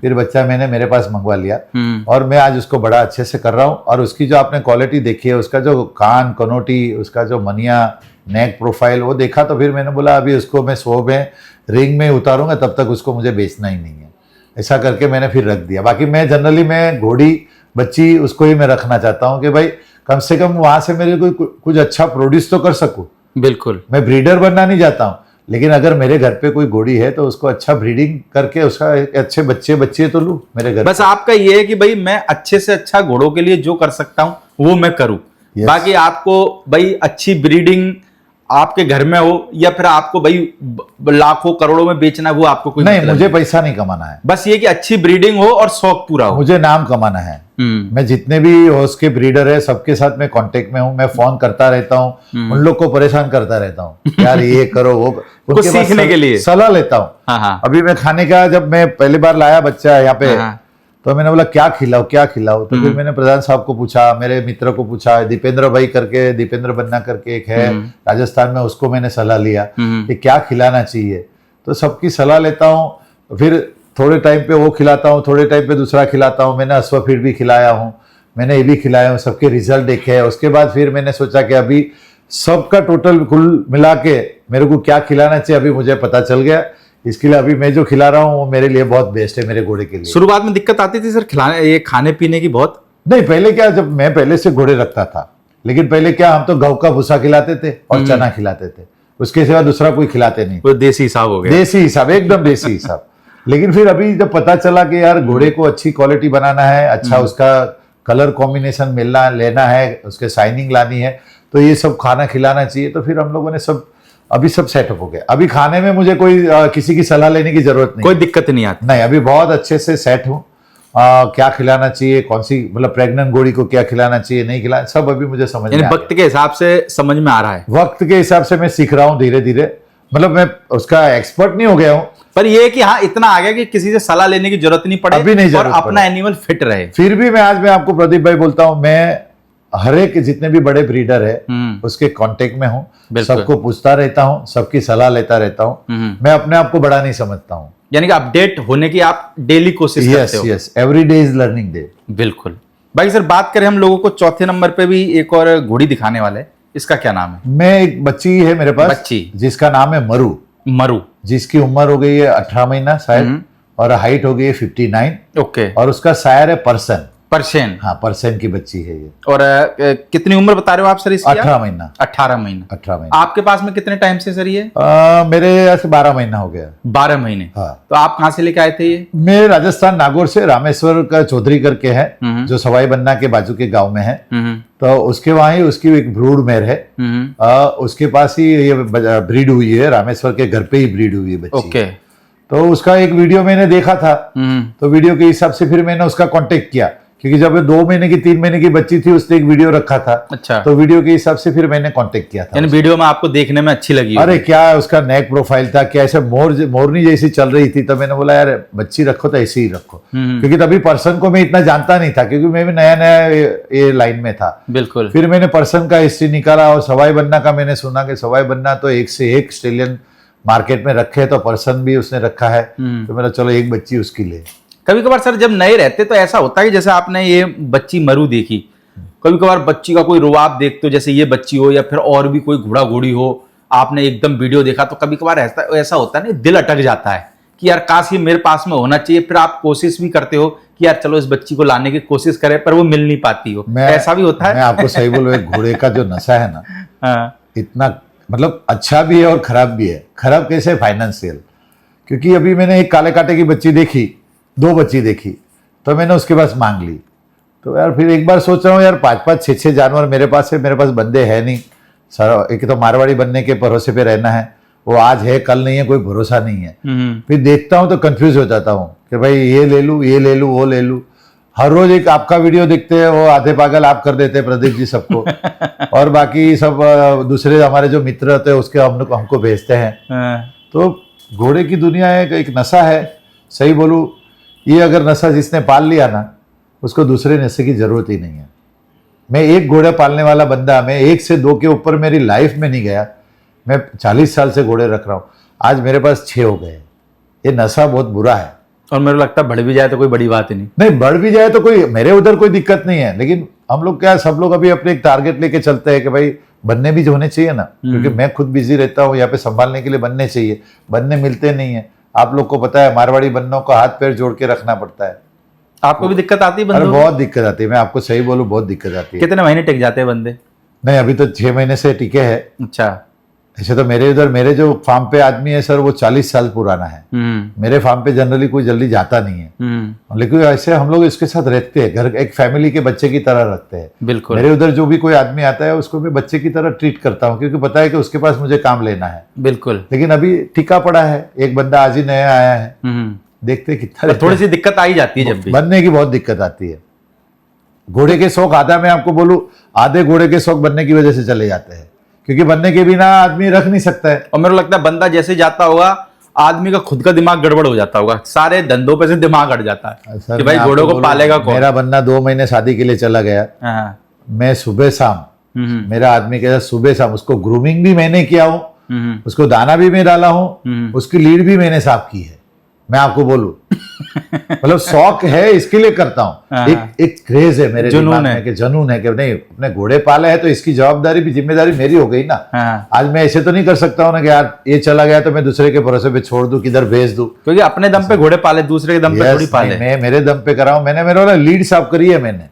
S1: फिर बच्चा मैंने मेरे पास मंगवा लिया और मैं आज उसको बड़ा अच्छे से कर रहा हूँ। और उसकी जो आपने क्वालिटी देखी है, उसका जो कान कनोटी, उसका जो मनिया, नेक प्रोफाइल वो देखा, तो फिर मैंने बोला अभी उसको मैं शो में रिंग में उतारूंगा, तब तक उसको मुझे बेचना ही नहीं है। ऐसा करके मैंने फिर रख दिया। बाकी मैं जनरली मैं घोड़ी बच्ची उसको ही मैं रखना चाहता हूँ कि भाई कम से कम वहां से मेरे को कुछ अच्छा प्रोड्यूस तो कर सकूं।
S2: बिल्कुल।
S1: मैं ब्रीडर बनना नहीं चाहता हूँ, लेकिन अगर मेरे घर पे कोई घोड़ी है तो उसको अच्छा ब्रीडिंग करके उसका एक अच्छे बच्चे तो लूं मेरे घर।
S2: बस आपका ये है कि भाई मैं अच्छे से अच्छा घोड़ों के लिए जो कर सकता हूँ वो मैं करूं।
S1: Yes.
S2: बाकी आपको भाई अच्छी ब्रीडिंग आपके घर में हो या फिर आपको भाई लाखों करोड़ों में बेचना है, वो आपको कोई
S1: नहीं,
S2: मतलब
S1: मुझे पैसा नहीं कमाना है,
S2: बस ये कि अच्छी ब्रीडिंग हो और शौक पूरा हो।
S1: मुझे नाम कमाना है। मैं जितने भी हॉर्स के ब्रीडर है सबके साथ मैं कांटेक्ट में हूँ, मैं फोन करता रहता हूँ, उन लोग को परेशान करता रहता हूँ, यार ये करो वो करो।
S2: कुछ सीखने के लिए
S1: सलाह लेता हूँ।
S2: हाँ हाँ।
S1: अभी मैं खाने का, जब मैं पहली बार लाया बच्चा यहाँ पे,
S2: हाँ।
S1: तो मैंने बोला क्या खिलाओ क्या खिलाओ, तो फिर मैंने प्रधान साहब को पूछा, मेरे मित्र को पूछा, दीपेंद्र भाई करके, दीपेंद्र बन्ना करके एक है राजस्थान में, उसको मैंने सलाह लिया कि क्या खिलाना चाहिए। तो सबकी सलाह लेता हूँ, फिर थोड़े टाइम पे वो खिलाता हूँ, थोड़े टाइम पे दूसरा खिलाता हूँ। मैंने अश्वफीड भी खिलाया हूँ, मैंने ये भी खिलाया हूँ, सबके रिजल्ट देखे हैं। उसके बाद फिर मैंने सोचा कि अभी सबका टोटल कुल मिला के मेरे को क्या खिलाना चाहिए अभी मुझे पता चल गया। इसके लिए अभी मैं जो खिला रहा हूँ वो मेरे लिए बहुत बेस्ट है, मेरे घोड़े के लिए।
S2: शुरुआत में दिक्कत आती थी सर खिलाने, ये खाने पीने की बहुत?
S1: नहीं, पहले क्या, जब मैं पहले से घोड़े रखता था, लेकिन पहले क्या हम तो गौ का भूसा खिलाते थे और चना खिलाते थे, उसके सिवा दूसरा कोई खिलाते नहीं।
S2: वो देसी हिसाब हो गया।
S1: देसी हिसाब, एकदम देसी हिसाब। लेकिन फिर अभी जब पता चला कि यार घोड़े को अच्छी क्वालिटी बनाना है, अच्छा उसका कलर कॉम्बिनेशन मिलना लेना है, उसके शाइनिंग लानी है, तो ये सब खाना खिलाना चाहिए। तो फिर हम लोगों ने अभी सब सेटअप हो गया। अभी खाने में मुझे कोई किसी की सलाह लेने की जरूरत नहीं,
S2: कोई दिक्कत नहीं आती।
S1: नहीं, अभी बहुत अच्छे से सेट हूँ। क्या खिलाना चाहिए, कौन सी मतलब प्रेग्नेंट घोड़ी को क्या खिलाना चाहिए, नहीं खिलाना, सब अभी मुझे समझ में आ गया।
S2: वक्त के हिसाब से समझ में आ रहा है।
S1: वक्त के हिसाब से मैं सीख रहा हूँ धीरे धीरे, मतलब मैं उसका एक्सपर्ट नहीं हो गया हूँ,
S2: पर ये है कि हाँ इतना आ गया कि किसी से सलाह लेने की जरूरत नहीं पड़े,
S1: अभी नहीं
S2: और
S1: जरूरत
S2: अपना
S1: पड़े।
S2: एनिमल फिट रहे।
S1: फिर भी मैं आपको प्रदीप भाई बोलता हूँ, मैं हर एक जितने भी बड़े ब्रीडर है उसके कांटेक्ट में हूँ, सबको पूछता रहता हूँ, सबकी सलाह लेता रहता हूँ। मैं अपने आप को बड़ा नहीं समझता हूँ,
S2: यानी कि अपडेट होने की आप डेली कोशिश करते हो।
S1: Yes, every day is learning day.
S2: बिल्कुल। भाई सर बात करें हम लोगों को चौथे नंबर पे भी एक और घोड़ी दिखाने वाले, इसका क्या नाम है?
S1: मैं एक बच्ची है मेरे पास,
S2: बच्ची
S1: जिसका नाम है मरु, जिसकी उम्र हो गई है 18 महीना शायद, और हाइट हो गई है 59।
S2: ओके।
S1: और उसका सायर है पर्सन।
S2: हाँ,
S1: पर्सन की बच्ची है ये।
S2: और कितनी उम्र बता रहे हो आप सर इसकी?
S1: 18 महीना।
S2: 18 महीना।
S1: 18 महीना।
S2: आपके पास में कितने टाइम से सर ये?
S1: मेरे ऐसे 12 महीना हो गया।
S2: 12 महीने।
S1: हाँ।
S2: तो आप कहाँ से लेके आए थे ये?
S1: मैं राजस्थान नागौर से, रामेश्वर का चौधरी करके है, जो सवाई बन्ना के बाजू के गांव में है, तो उसके वहां ही उसकी एक ब्रूड मेर है, उसके पास ही ये ब्रीड हुई है, रामेश्वर के घर पे ही ब्रीड हुई है बच्ची।
S2: ओके।
S1: तो उसका एक वीडियो मैंने देखा था, तो वीडियो के हिसाब से फिर मैंने उसका कांटेक्ट किया, क्योंकि जब 2 महीने की 3 महीने की बच्ची थी उसने एक वीडियो रखा था।
S2: अच्छा।
S1: तो वीडियो के हिसाब से फिर मैंने कांटेक्ट किया था।
S2: यानी वीडियो में आपको देखने में अच्छी लगी?
S1: अरे क्या उसका नेक प्रोफाइल था, क्या ऐसे मोरनी जैसी चल रही थी, तो मैंने बोला यार बच्ची रखो तो ऐसे ही रखो, क्योंकि तभी पर्सन को मैं इतना जानता नहीं था, क्योंकि मैं भी नया नया ये लाइन में था।
S2: बिल्कुल।
S1: फिर मैंने पर्सन का हिस्ट्री निकाला, और सवाई बन्ना का मैंने सुना कि सवाई बन्ना तो एक से एक स्टेलियन मार्केट में रखे, तो पर्सन भी उसने रखा है, तो मेरा चलो एक बच्ची उसकी ले।
S2: कभी कभार सर जब नए रहते तो ऐसा होता है कि जैसे आपने ये बच्ची मरु देखी, कभी कभार बच्ची का कोई रुआब देखते हो, जैसे ये बच्ची हो या फिर और भी कोई घोड़ा घोड़ी हो, आपने एकदम वीडियो देखा, तो कभी कभार ऐसा होता है ना, दिल अटक जाता है कि यार काश ये मेरे पास में होना चाहिए। फिर आप कोशिश भी करते हो कि यार चलो इस बच्ची को लाने की कोशिश करें, पर वो मिल नहीं पाती हो, ऐसा भी होता है?
S1: मैं आपको सही बोलूं, घोड़े का जो नशा है ना, इतना मतलब अच्छा भी है और खराब भी है। खराब कैसे? फाइनेंशियल। क्योंकि अभी मैंने एक काले कांटे की बच्ची देखी, 2 बच्ची देखी, तो मैंने उसके पास मांग ली। तो यार फिर एक बार सोच रहा हूँ यार 5-5 6-6 जानवर मेरे पास है, मेरे पास बंदे है नहीं सर, एक तो मारवाड़ी बनने के भरोसे पे रहना है, वो आज है कल नहीं है, कोई भरोसा नहीं है। फिर देखता हूँ तो कंफ्यूज हो जाता हूँ कि भाई ये ले लूँ, ये ले लूँ, वो ले लूँ। हर रोज एक आपका वीडियो देखते हैं, वो आधे पागल आप कर देते हैं प्रदीप जी सबको, और बाकी सब दूसरे हमारे जो मित्र होते हैं उसके हमको भेजते हैं। तो घोड़े की दुनिया एक नशा है, सही बोलूं, ये अगर नशा जिसने पाल लिया ना, उसको दूसरे नशे की जरूरत ही नहीं है। मैं एक घोड़े पालने वाला बंदा, मैं 1 से 2 के ऊपर मेरी लाइफ में नहीं गया। मैं 40 साल से घोड़े रख रहा हूँ, आज मेरे पास 6 हो गए। ये नशा बहुत बुरा है,
S2: और मेरे को लगता है बढ़ भी जाए तो कोई बड़ी बात ही
S1: नहीं, बढ़ भी जाए तो कोई मेरे उधर कोई दिक्कत नहीं है, लेकिन हम लोग क्या, सब लोग अभी अपने एक टारगेट लेके चलते हैं कि भाई बनने भी होने चाहिए ना, क्योंकि मैं खुद बिजी रहता हूँ यहाँ पे, संभालने के लिए बनने चाहिए, बनने मिलते नहीं है। आप लोग को पता है मारवाड़ी बन्नों को हाथ पैर जोड़ के रखना पड़ता है।
S2: आपको भी दिक्कत आती है
S1: अरे
S2: बंदों
S1: बहुत दिक्कत आती है, मैं आपको सही बोलूं, बहुत दिक्कत आती है।
S2: कितने महीने टिक जाते हैं बंदे?
S1: नहीं, अभी तो 6 महीने से टिके हैं।
S2: अच्छा।
S1: ऐसे तो मेरे उधर मेरे जो फार्म पे आदमी है सर, वो 40 साल पुराना है। मेरे फार्म पे जनरली कोई जल्दी जाता नहीं है, लेकिन ऐसे हम लोग इसके साथ रहते हैं, घर एक फैमिली के बच्चे की तरह रखते हैं।
S2: बिल्कुल।
S1: मेरे उधर जो भी कोई आदमी आता है उसको मैं बच्चे की तरह ट्रीट करता हूँ, क्योंकि पता है कि उसके पास मुझे काम लेना है।
S2: बिल्कुल।
S1: लेकिन अभी टिका पड़ा है, एक बंदा आज ही नया आया है, देखते कितना।
S2: थोड़ी सी दिक्कत आ ही जाती है जब भी।
S1: बनने की बहुत दिक्कत आती है। घोड़े के शौक आधा, मैं आपको बोलूं, आधे घोड़े के शौक बनने की वजह से चले जाते हैं, क्योंकि बनने के बिना आदमी रख नहीं सकता है।
S2: और मेरे को लगता है बंदा जैसे जाता होगा, आदमी का खुद का दिमाग गड़बड़ हो जाता होगा, सारे धंधों पे से दिमाग हट जाता है
S1: सर,
S2: कि भाई
S1: मैं
S2: घोड़ों
S1: आपको
S2: को
S1: बोलूं,
S2: पालेगा कौन।
S1: मेरा बंदा 2 महीने शादी के लिए चला गया।
S2: हाँ।
S1: मैं सुबह शाम मेरा आदमी के साथ सुबह शाम उसको ग्रूमिंग भी मैंने किया हूँ, उसको दाना भी मैं डाला हूँ, उसकी लीड भी मैंने साफ की है। मैं आपको बोलूं मतलब शौक है, इसके लिए करता हूँ। एक क्रेज है मेरे दिमाग में, कि जुनून है कि नहीं, अपने घोड़े पाले हैं तो इसकी जवाबदारी भी, जिम्मेदारी मेरी हो गई ना। आज मैं ऐसे तो नहीं कर सकता हूँ ना कि यार ये चला गया तो मैं दूसरे के भरोसे पे छोड़ दूं, किधर भेज दूं।
S2: क्योंकि अपने दम पे घोड़े पाले, दूसरे के दम पे थोड़ी पाले।
S1: मैं मेरे दम पे कराऊं, मैंने मेरे वाला लीड साफ करी है मैंने,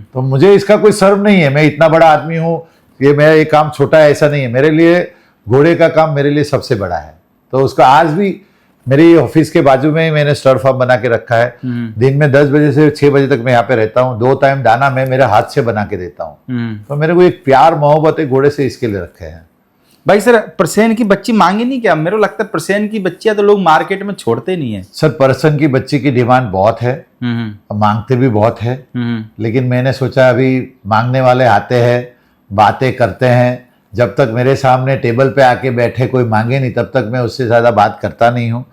S1: तो मुझे इसका कोई शर्म नहीं है। मैं इतना बड़ा आदमी हूँ, ये मेरा ये काम छोटा है ऐसा नहीं है। मेरे लिए घोड़े का काम मेरे लिए सबसे बड़ा है। तो उसका आज भी मेरी ऑफिस के बाजू में ही मैंने स्टड फार्म बना के रखा है। दिन में 10 बजे से 6 बजे तक मैं यहाँ पे रहता हूँ। 2 टाइम दाना मैं मेरे हाथ से बना के देता हूँ। तो मेरे को एक प्यार मोहब्बत है घोड़े से, इसके लिए रखे हैं।
S2: भाई सर, पर्शियन की बच्ची मांगे नहीं क्या? मेरे को लगता है पर्शियन की बच्चियां तो लोग मार्केट में छोड़ते नहीं है।
S1: सर, पर्शियन की बच्ची की डिमांड बहुत है, मांगते भी बहुत है, लेकिन मैंने सोचा अभी मांगने वाले आते हैं, बातें करते हैं, जब तक मेरे सामने टेबल पे आके बैठे कोई मांगे नहीं तब तक मैं उससे ज़्यादा बात करता नहीं हूँ।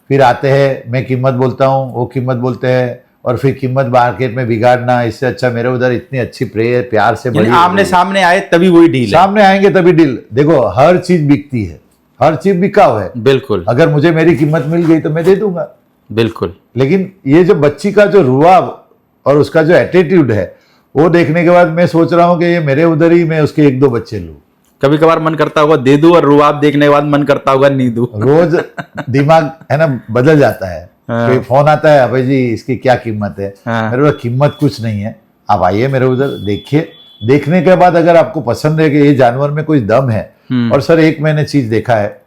S1: फिर आते हैं, मैं कीमत बोलता हूँ, वो कीमत बोलते हैं, और फिर कीमत मार्केट में बिगाड़ना, इससे अच्छा मेरे उधर इतनी अच्छी प्यार से बड़ी
S2: आमने सामने आए तभी वही डील है।
S1: सामने आएंगे तभी डील। देखो, हर चीज बिकती है, हर चीज बिकाऊ है।
S2: बिल्कुल।
S1: अगर मुझे मेरी कीमत मिल गई तो मैं दे दूंगा।
S2: बिल्कुल।
S1: लेकिन ये जो बच्ची का जो रुआब और उसका जो एटीट्यूड है, वो देखने के बाद मैं सोच रहा हूँ कि ये मेरे उधर ही मैं उसके 1-2 बच्चे लूँ।
S2: कभी कभार मन करता होगा दे दूं, और रुआब देखने के बाद मन करता होगा नहीं दूं।
S1: रोज दिमाग है ना बदल जाता है। कोई फोन आता है, भाई जी इसकी क्या कीमत है? मेरे उधर कीमत कुछ नहीं है, आप आइए मेरे उधर देखिए। देखने के बाद अगर आपको पसंद है कि ये जानवर में कोई दम है, और सर एक मैंने चीज देखा है,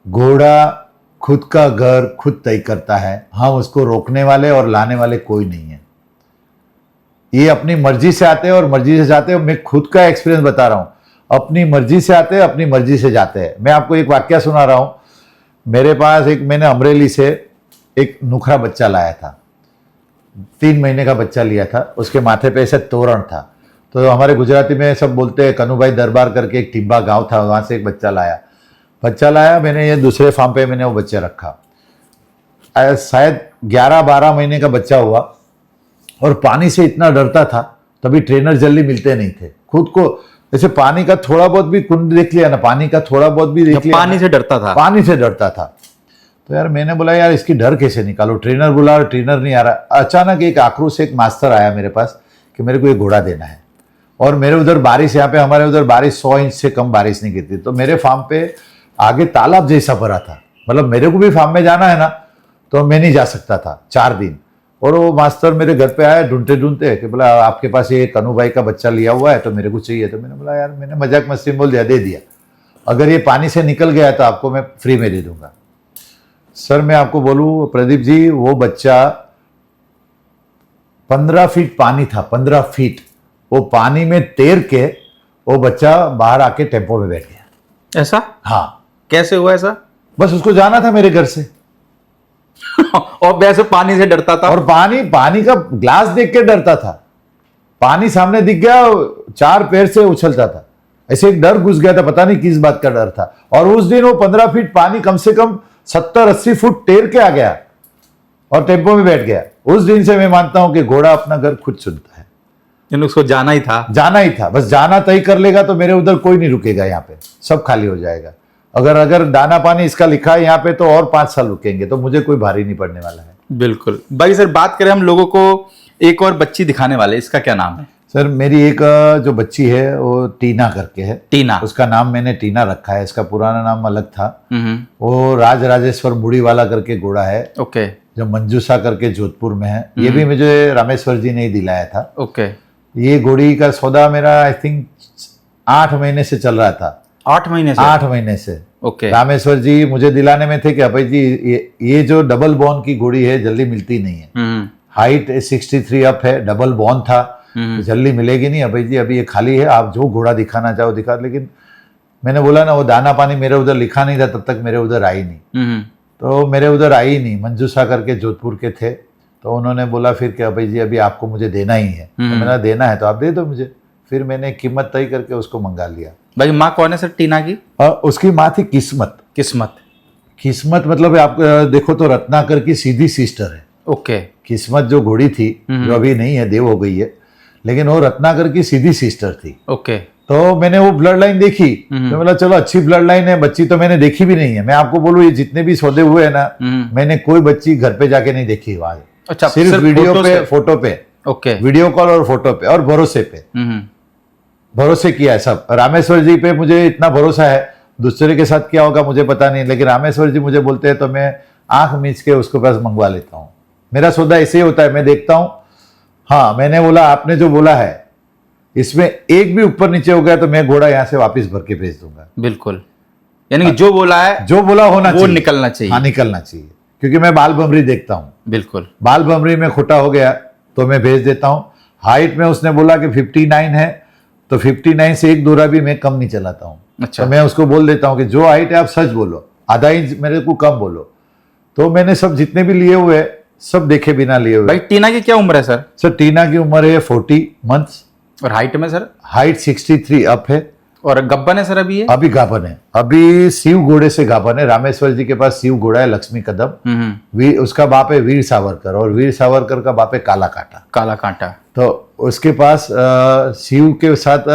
S1: घोड़ा खुद का घर खुद तय करता है। हम उसको रोकने वाले और लाने वाले कोई नहीं है। ये अपनी मर्जी से आते हैं और मर्जी से जाते हैं। मैं खुद का एक्सपीरियंस बता रहा हूँ, अपनी मर्जी से आते हैं, अपनी मर्जी से जाते हैं। मैं आपको एक वाक्य सुना रहा हूं। मेरे पास मैंने अमरेली से एक नुखरा बच्चा लाया था, 3 महीने का बच्चा लिया था। उसके माथे पे ऐसे तोरण था। तो हमारे गुजराती में सब बोलते हैं, कनुभाई दरबार करके एक टिब्बा गांव था, वहां से एक बच्चा लाया। मैंने ये दूसरे फार्म पे मैंने वो बच्चा रखा। शायद 11-12 महीने का बच्चा हुआ, और पानी से इतना डरता था, तभी ट्रेनर जल्दी मिलते नहीं थे। खुद को जैसे पानी का थोड़ा बहुत भी कुंड देख लिया ना, पानी का थोड़ा बहुत भी देख लिया,
S2: पानी से डरता था।
S1: पानी से डरता था। तो यार मैंने बोला यार इसकी डर कैसे निकालो, ट्रेनर बुला, और ट्रेनर नहीं आ रहा। अचानक एक आक्रोश एक मास्टर आया मेरे पास कि मेरे को एक घोड़ा देना है। और मेरे उधर बारिश, यहाँ पे हमारे उधर बारिश 100 इंच से कम बारिश नहीं गिरती। तो मेरे फार्म पे आगे तालाब जैसा भरा था, मतलब मेरे को भी फार्म में जाना है ना, तो मैं नहीं जा सकता था 4 दिन। और वो मास्टर मेरे घर पे आया ढूंढते ढूंढते कि बोला आपके पास ये कनु भाई का बच्चा लिया हुआ है तो मेरे को चाहिए। तो मैंने बोला यार, मैंने मजाक मस्ती में बोल दिया, दे दिया। अगर ये पानी से निकल गया तो आपको मैं फ्री में दे दूंगा। सर मैं आपको बोलूं प्रदीप जी, वो बच्चा 15 फीट पानी था, 15 फीट। वो पानी में तैर के वो बच्चा बाहर आके टेम्पो में बैठ गया।
S2: ऐसा?
S1: हाँ।
S2: कैसे हुआ ऐसा?
S1: बस उसको जाना था मेरे घर से
S2: और वैसे पानी से डरता था,
S1: और पानी का ग्लास देख के डरता था। पानी सामने दिख गया, 4 पैर से उछलता था। ऐसे एक डर घुस गया था, पता नहीं किस बात का डर था। और उस दिन वो 15 फीट पानी कम से कम 70-80 फुट तैर के आ गया और टेम्पो में बैठ गया। उस दिन से मैं मानता हूं कि घोड़ा अपना घर खुद चुनता है।
S2: उसको जाना ही था,
S1: बस जाना तय कर लेगा तो मेरे उधर कोई नहीं रुकेगा, यहाँ पे सब खाली हो जाएगा। अगर दाना पानी इसका लिखा है यहाँ पे तो और 5 साल रुकेंगे, तो मुझे कोई भारी नहीं पड़ने वाला है।
S2: बिल्कुल। भाई सर, बात करें हम लोगों को एक और बच्ची दिखाने वाले, इसका क्या नाम है?
S1: सर मेरी एक जो बच्ची है वो टीना करके है।
S2: टीना?
S1: उसका नाम मैंने टीना रखा है, इसका पुराना नाम अलग था। वो राजराजेश्वर बुढ़ी वाला करके घोड़ा है।
S2: ओके।
S1: जो मंजूषा करके जोधपुर में है, ये भी मुझे रामेश्वर जी ने ही दिलाया था।
S2: ओके।
S1: ये घोड़ी का सौदा मेरा आई थिंक 8 महीने से चल रहा था।
S2: 8 महीने से?
S1: 8 महीने से।
S2: ओके।
S1: रामेश्वर जी मुझे दिलाने में थे कि अभय जी ये जो डबल बॉन की घोड़ी है जल्दी मिलती नहीं है। हाइट 63 अप है, डबल बॉन था, तो जल्दी मिलेगी नहीं अभय जी, अभी ये खाली है, आप जो घोड़ा दिखाना चाहो दिखा। लेकिन मैंने बोला ना, वो दाना पानी मेरे उधर लिखा नहीं था तब तक मेरे उधर आई नहीं। तो मेरे उधर आई नहीं, मंजूषा करके जोधपुर के थे, तो उन्होंने बोला फिर कि अभय जी अभी आपको मुझे देना ही है। तो मैंने देना है तो आप दे दो मुझे। फिर मैंने कीमत तय करके उसको मंगा लिया।
S2: भाई माँ कौन है सर टीना की?
S1: उसकी माँ थी किस्मत।
S2: किस्मत?
S1: किस्मत मतलब आप देखो तो रत्नाकर की सीधी सिस्टर है।
S2: ओके।
S1: किस्मत जो घोड़ी थी, जो अभी नहीं है, देव हो गई है, लेकिन वो रत्नाकर की सीधी सिस्टर थी।
S2: ओके।
S1: तो मैंने वो ब्लड लाइन देखी, तो बोला चलो अच्छी ब्लड लाइन है। बच्ची तो मैंने देखी भी नहीं है, मैं आपको बोलूं ये जितने भी सौदे हुए हैं ना, मैंने कोई बच्ची घर पे जाके नहीं देखी वहां।
S2: अच्छा,
S1: सिर्फ वीडियो पे, फोटो पे।
S2: ओके।
S1: वीडियो कॉल और फोटो पे और भरोसे पे। भरोसे किया है सब। रामेश्वर जी पे मुझे इतना भरोसा है, दूसरे के साथ क्या होगा मुझे पता नहीं, लेकिन रामेश्वर जी मुझे बोलते हैं तो मैं आंख मीच के उसको पास मंगवा लेता हूँ। मेरा सौदा ऐसे ही होता है, मैं देखता हूँ, हाँ मैंने बोला आपने जो बोला है इसमें एक भी ऊपर नीचे हो गया तो मैं घोड़ा यहाँ से वापस भर के भेज दूंगा।
S2: बिल्कुल, यानी कि जो बोला है,
S1: जो बोला होना
S2: वो
S1: चाहिए,
S2: निकलना चाहिए।
S1: हाँ निकलना चाहिए, क्योंकि मैं बाल बमरी देखता हूँ।
S2: बिल्कुल।
S1: बाल बमरी में खोटा हो गया तो मैं भेज देता हूँ। हाइट में उसने बोला कि 59 है, तो 59 से एक दोरा भी मैं कम नहीं चलाता हूँ।
S2: अच्छा।
S1: तो मैं उसको बोल देता हूँ कि जो हाइट है आप सच बोलो, आधा इंच मेरे को कम बोलो। तो मैंने सब जितने भी लिए हुए सब देखे बिना लिए हुए।
S2: भाई टीना की क्या उम्र है सर?
S1: सर टीना की उम्र है 40 मंथ्स।
S2: और हाइट में सर?
S1: हाइट 63 अप है।
S2: और गब्बन है सर अभी ये?
S1: अभी गाभन है, अभी शिव घोड़े से गाभन है। रामेश्वर जी के पास शिव घोड़ा है, लक्ष्मी कदम। उसका बाप है वीर सावरकर, और वीर सावरकर का बाप है काला कांटा।
S2: काला कांटा।
S1: तो उसके पास शिव के साथ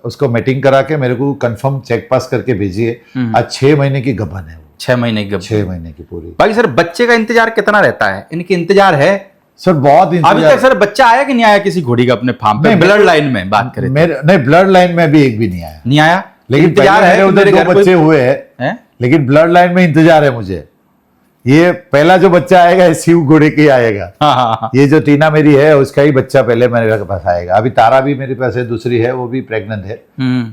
S1: उसको मीटिंग करा के मेरे को कंफर्म चेक पास करके भेजिए। आज 6 महीने की गबन है वो।
S2: 6 महीने की गबन?
S1: 6 महीने की पूरी।
S2: भाई सर बच्चे का इंतजार कितना रहता है? इनकी इंतजार है
S1: सर? बहुत इंतजार।
S2: अभी तक सर बच्चा आया कि नहीं आया किसी घोड़ी का अपने फार्म पे? ब्लड लाइन में बात करें
S1: मेरे नहीं, ब्लड लाइन में भी एक भी नहीं आया।
S2: नहीं आया,
S1: लेकिन
S2: इंतजार है।
S1: उधर 2 बच्चे हुए हैं, लेकिन ब्लड लाइन में इंतजार है मुझे। ये पहला जो बच्चा आएगा शिव घोड़े के आएगा।
S2: हाँ।
S1: ये जो टीना मेरी है उसका ही बच्चा पहले मेरे पास आएगा। अभी तारा भी मेरे पास है, दूसरी है, वो भी प्रेग्नेंट है,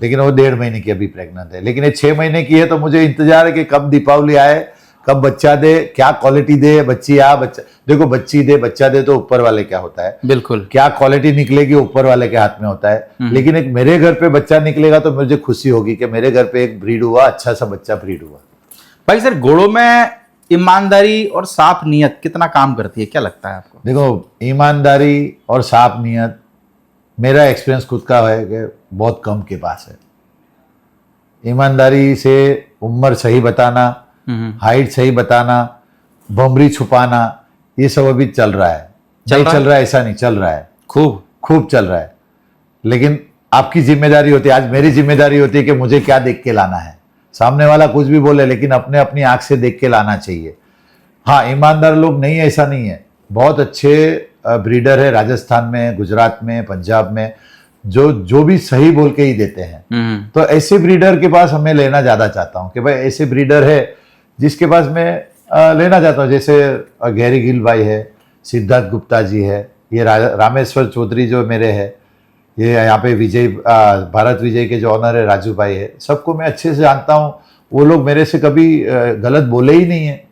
S1: लेकिन वो 1.5 महीने की अभी प्रेग्नेंट है। लेकिन ये 6 महीने की है, तो मुझे इंतजार है कि कब दीपावली आए, कब बच्चा दे, क्या क्वालिटी दे, बच्ची बच्चा देखो, बच्ची दे बच्चा दे तो ऊपर वाले क्या होता है।
S2: बिल्कुल।
S1: क्या क्वालिटी निकलेगी ऊपर वाले के हाथ में होता है। लेकिन एक मेरे घर पे बच्चा निकलेगा तो मुझे खुशी होगी कि मेरे घर पे एक ब्रीड हुआ, अच्छा सा बच्चा ब्रीड हुआ।
S2: भाई सर घोड़ों में ईमानदारी और साफ नियत कितना काम करती है, क्या लगता है आपको?
S1: देखो, ईमानदारी और साफ नियत मेरा एक्सपीरियंस खुद का है कि बहुत कम के पास है। ईमानदारी से उम्र सही बताना, हाइट सही बताना, बमरी छुपाना, ये सब अभी चल रहा है। चल रहा है ऐसा नहीं, चल रहा है, खूब चल रहा है। लेकिन आपकी जिम्मेदारी होती है, आज मेरी जिम्मेदारी होती है कि मुझे क्या देख के लाना है। सामने वाला कुछ भी बोले, लेकिन अपने अपनी आंख से देख के लाना चाहिए। हाँ, ईमानदार लोग नहीं है ऐसा नहीं है, बहुत अच्छे ब्रीडर है राजस्थान में, गुजरात में, पंजाब में, जो भी सही बोल के ही देते हैं। तो ऐसे ब्रीडर के पास हमें लेना ज्यादा चाहता हूँ कि भाई ऐसे ब्रीडर है जिसके पास मैं लेना चाहता हूँ। जैसे गैरी गिल भाई है, सिद्धार्थ गुप्ता जी है, ये रामेश्वर चौधरी जो मेरे है, ये यहाँ पे विजय भारत विजय के जो ऑनर है राजू भाई है, सबको मैं अच्छे से जानता हूँ। वो लोग मेरे से कभी गलत बोले ही नहीं है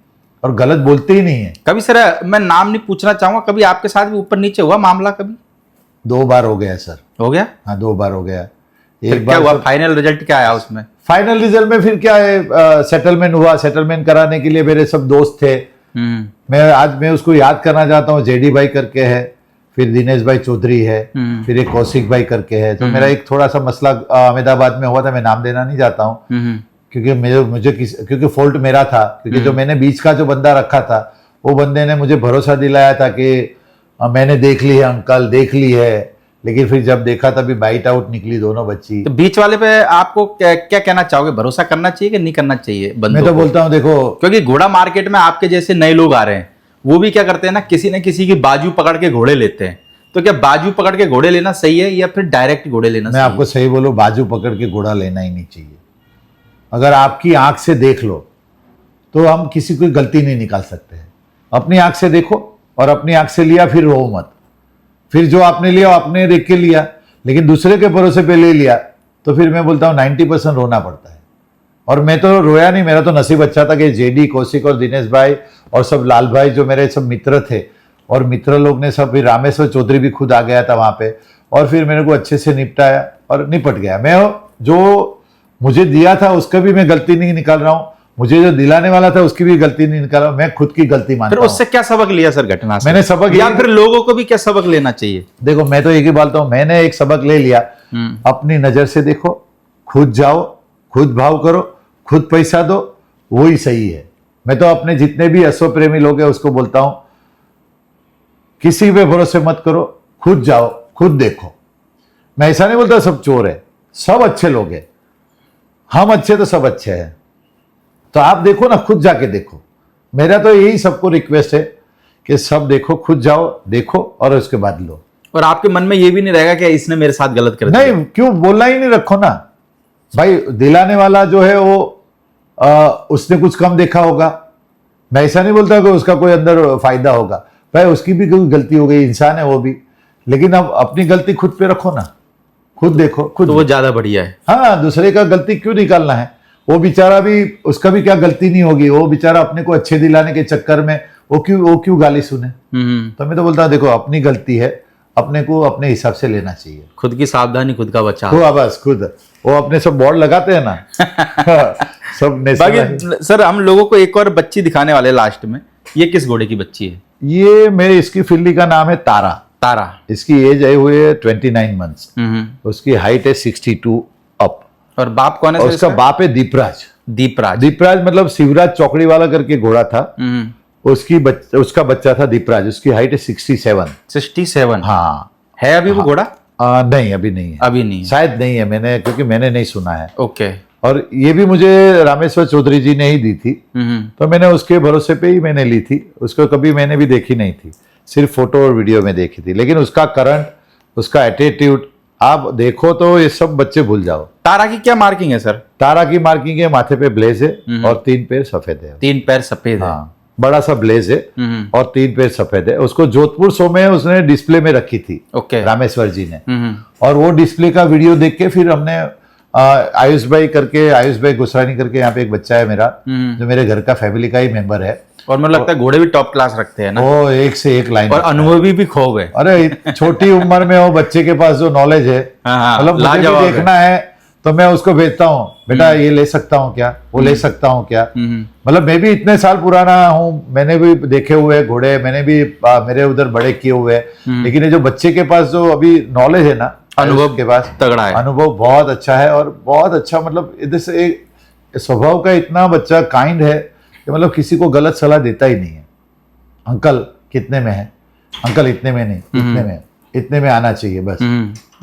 S1: और गलत बोलते ही नहीं है।
S2: कभी सर मैं नाम नहीं पूछना चाहूंगा, कभी आपके साथ भी ऊपर नीचे हुआ मामला? कभी
S1: 2 बार हो गया सर।
S2: हो गया?
S1: हाँ 2 बार हो गया।
S2: एक बार हुआ, फाइनल रिजल्ट क्या आया उसमें?
S1: फाइनल रिजल्ट में फिर क्या है, सेटलमेंट हुआ। सेटलमेंट कराने के लिए मेरे सब दोस्त थे। मैं उसको याद करना चाहता हूँ। जेडी भाई करके है, फिर दिनेश भाई चौधरी है, फिर एक कौशिक भाई करके है। तो मेरा एक थोड़ा सा मसला अहमदाबाद में हुआ था, मैं नाम देना नहीं चाहता हूँ क्योंकि क्योंकि फॉल्ट मेरा था। क्योंकि जो मैंने बीच का जो बंदा रखा था, वो बंदे ने मुझे भरोसा दिलाया था कि मैंने देख ली है अंकल, देख ली है, लेकिन फिर जब देखा तभी बाइट आउट निकली दोनों बच्ची।
S2: तो बीच वाले पे आपको क्या कहना चाहोगे? भरोसा करना चाहिए कि नहीं करना चाहिए बंदों
S1: मैं तो बोलता हूँ देखो,
S2: क्योंकि घोड़ा मार्केट में आपके जैसे नए लोग आ रहे हैं, वो भी क्या करते हैं ना, किसी न किसी की बाजू पकड़ के घोड़े लेते हैं। तो क्या बाजू पकड़ के घोड़े लेना सही है या फिर डायरेक्ट घोड़े लेना?
S1: मैं आपको सही बोलूं, बाजू पकड़ के घोड़ा लेना ही नहीं चाहिए। अगर आपकी आंख से देख लो तो हम किसी कोई गलती नहीं निकाल सकते हैं। अपनी आंख से देखो और अपनी आंख से लिया फिर रो मत। फिर जो आपने लिया आपने देख के लिया, लेकिन दूसरे के भरोसे पे ले लिया तो फिर मैं बोलता हूँ 90% रोना पड़ता है। और मैं तो रोया नहीं, मेरा तो नसीब अच्छा था कि जेडी, कौशिक और दिनेश भाई और सब लाल भाई जो मेरे सब मित्र थे और मित्र लोग ने सब, फिर रामेश्वर चौधरी भी खुद आ गया था वहाँ पे और फिर मेरे को अच्छे से निपटाया और निपट गया। मैं जो मुझे दिया था उसका भी मैं गलती नहीं निकाल रहा हूँ, मुझे जो दिलाने वाला था उसकी भी गलती नहीं निकाल रहा हूँ, मैं खुद की गलती मानता
S2: फिर
S1: हूँ।
S2: उससे क्या सबक लिया सर घटना से?
S1: मैंने सबक
S2: या फिर लोगों को भी क्या सबक लेना चाहिए?
S1: देखो मैं तो एक ही बोलता हूँ, मैंने एक सबक ले लिया, अपनी नजर से देखो, खुद जाओ, खुद भाव करो, खुद पैसा दो, वही सही है। मैं तो अपने जितने भी अश्व प्रेमी लोग हैं उसको बोलता हूं, किसी पे भरोसे मत करो, खुद जाओ, खुद देखो। मैं ऐसा नहीं बोलता सब चोर है, सब अच्छे लोग हैं, हम अच्छे तो सब अच्छे हैं। तो आप देखो ना, खुद जाके देखो। मेरा तो यही सबको रिक्वेस्ट है कि सब देखो, खुद जाओ, देखो और उसके बाद लो।
S2: और आपके मन में ये भी नहीं रहेगा कि इसने मेरे साथ गलत कर दिया?
S1: नहीं, क्यों बोलना ही नहीं, रखो ना भाई। दिलाने वाला जो है वो उसने कुछ कम देखा होगा। मैं ऐसा नहीं बोलता कि उसका कोई अंदर फायदा होगा, भाई उसकी भी कोई गलती हो गई, इंसान है वो भी, लेकिन अब अपनी गलती खुद पे रखो ना, खुद देखो, खुद
S2: तो वो ज्यादा बढ़िया है।
S1: हाँ, दूसरे का गलती क्यों निकालना है? वो बेचारा भी, उसका भी क्या गलती नहीं होगी, वो बेचारा अपने को अच्छे दिलाने के चक्कर में वो क्यों गाली सुने। तो मैं तो बोलता हूँ देखो, अपनी गलती है, अपने को अपने हिसाब से लेना चाहिए।
S2: खुद की सावधानी खुद का बचाव।
S1: तो बस खुद, वो अपने सब बोर्ड लगाते हैं ना सब
S2: बाकी सर हम लोगों को एक और बच्ची दिखाने वाले लास्ट में, ये किस घोड़े की बच्ची है?
S1: ये मेरे, इसकी फिल्ली का नाम है तारा।
S2: तारा।
S1: इसकी एज आई हुई है 29 मंथ्स। उसकी हाइट है 62 अप।
S2: और बाप कौन है?
S1: और उसका बाप है दीपराज। दीपराज मतलब शिवराज चौकड़ी वाला करके घोड़ा था, उसका बच्चा था दीपराज। उसकी हाइट है 67। हाँ,
S2: है अभी वो घोड़ा?
S1: नहीं, अभी नहीं है,
S2: अभी नहीं है।
S1: शायद नहीं है, क्योंकि मैंने नहीं सुना है।
S2: ओके।
S1: और ये भी मुझे रामेश्वर चौधरी जी ने ही दी थी, तो मैंने उसके भरोसे पे ही मैंने ली थी। उसको कभी मैंने भी देखी नहीं थी, सिर्फ फोटो और वीडियो में देखी थी, लेकिन उसका करंट, उसका एटीट्यूड आप देखो तो ये सब बच्चे भूल जाओ।
S2: तारा की क्या मार्किंग है सर?
S1: तारा की मार्किंग है, माथे पे ब्लेज है और 3 पैर सफेद है।
S2: 3 पैर सफेद है।
S1: हाँ, बड़ा सा ब्लेज है और 3 पैर सफेद है। उसको जोधपुर शो में उसने डिस्प्ले में रखी थी, रामेश्वर जी ने। और वो डिस्प्ले का वीडियो देख के फिर हमने आयुष भाई गुसरानी करके, यहाँ पे एक बच्चा है मेरा जो मेरे घर का फैमिली का ही मेंबर है,
S2: और मुझे लगता है घोड़े भी टॉप क्लास रखते हैं ना।
S1: वो एक से एक लाइन, और
S2: अनुभवी भी खो गए।
S1: अरे छोटी उम्र में वो बच्चे के पास जो नॉलेज है, मतलब मुझे भी देखना है तो मैं उसको भेजता हूँ, बेटा ये ले सकता हूँ क्या, वो ले सकता हूँ क्या। मतलब मैं भी इतने साल पुराना हूँ, मैंने भी देखे हुए घोड़े, मैंने भी मेरे उधर बड़े किए हुए हैं, लेकिन ये जो बच्चे के पास जो अभी नॉलेज है ना,
S2: अनुभव
S1: के पास
S2: तगड़ा है,
S1: अनुभव बहुत अच्छा है। और बहुत अच्छा, मतलब इधर से एक स्वभाव का इतना बच्चा काइंड है कि मतलब किसी को गलत सलाह देता ही नहीं है। अंकल कितने में है, अंकल इतने में नहीं, इतने में, इतने में आना चाहिए बस।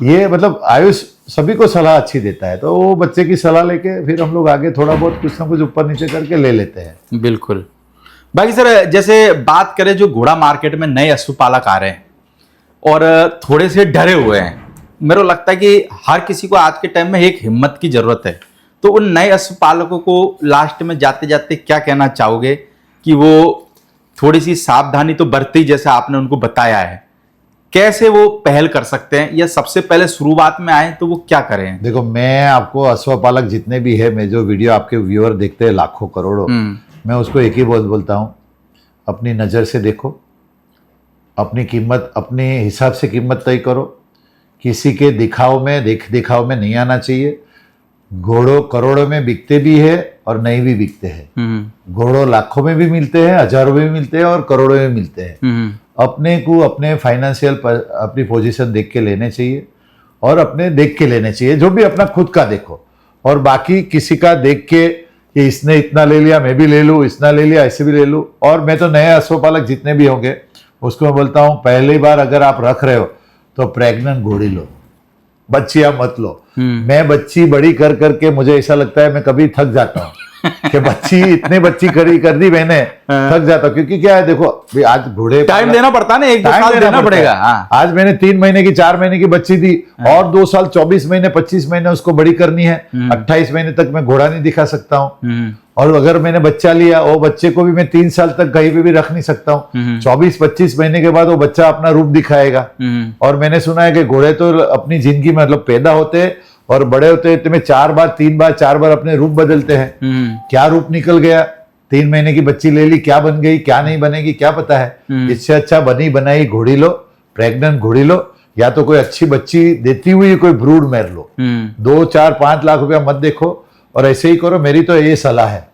S1: ये मतलब आयुष सभी को सलाह अच्छी देता है, तो वो बच्चे की सलाह लेके फिर हम लोग आगे थोड़ा बहुत कुछ ना कुछ ऊपर नीचे करके ले लेते हैं।
S2: बिल्कुल। बाकी सर जैसे बात करें, जो घोड़ा मार्केट में नए पशुपालक आ रहे हैं और थोड़े से डरे हुए हैं, मेरे को लगता है कि हर किसी को आज के टाइम में एक हिम्मत की जरूरत है। तो उन नए पशुपालकों को लास्ट में जाते जाते क्या कहना चाहोगे कि वो थोड़ी सी सावधानी तो बरती, जैसे आपने उनको बताया है, कैसे वो पहल कर सकते हैं, या सबसे पहले शुरुआत में आए तो वो क्या करें?
S1: देखो, मैं आपको अश्वपालक जितने भी है, मैं जो वीडियो आपके व्यूअर देखते हैं लाखों करोड़ों, मैं उसको एक ही बोलता हूँ, अपनी नज़र से देखो, अपनी कीमत अपने हिसाब से कीमत तय करो, किसी के दिखाव में नहीं आना चाहिए। घोड़ों करोड़ों में बिकते भी है और नहीं भी बिकते हैं। घोड़ों लाखों में भी मिलते हैं, हजारों में भी मिलते हैं और करोड़ों में मिलते हैं। अपने को अपने फाइनेंशियल अपनी पोजीशन देख के लेने चाहिए, और अपने देख के लेने चाहिए, जो भी अपना खुद का देखो, और बाकी किसी का देख के कि इसने इतना ले लिया मैं भी ले लूँ, इसने ले लिया ऐसे भी ले लूँ। और मैं तो नए अश्वपालक जितने भी होंगे उसको मैं बोलता हूँ, पहली बार अगर आप रख रहे हो तो प्रेग्नेंट घोड़ी लो, बच्चियां मत लो। मैं बच्ची बड़ी कर करके मुझे ऐसा लगता है मैं कभी थक जाता हूँ कि इतने बच्ची कर दी मैंने, थक जाता हूँ। क्योंकि क्या है, देखो आज घोड़े
S2: टाइम देना पड़ता है ना, 1-2 साल देना पड़ेगा।
S1: आज मैंने 3 महीने की 4 महीने की बच्ची दी, और 2 साल 24 महीने 25 महीने उसको बड़ी करनी है। 28 महीने तक मैं घोड़ा नहीं दिखा सकता हूँ। और अगर मैंने बच्चा लिया, वो बच्चे को भी मैं 3 साल तक कहीं पे भी रख नहीं सकता हूँ। 24-25 महीने के बाद वो बच्चा अपना रूप दिखाएगा। और मैंने सुना है कि घोड़े तो अपनी जिंदगी में मतलब पैदा होते हैं और बड़े होते हैं तो 4 बार 3 बार 4 बार अपने रूप बदलते हैं। क्या रूप निकल गया, 3 महीने की बच्ची ले ली, क्या बन गई क्या नहीं बनेगी क्या पता है। इससे अच्छा बनी बनाई घोड़ी लो, प्रेग्नेंट घोड़ी लो, या तो कोई अच्छी बच्ची देती हुई कोई ब्रूड मेर लो। 2, 4, 5 लाख रुपया मत देखो और ऐसे ही करो, मेरी तो ये सलाह है।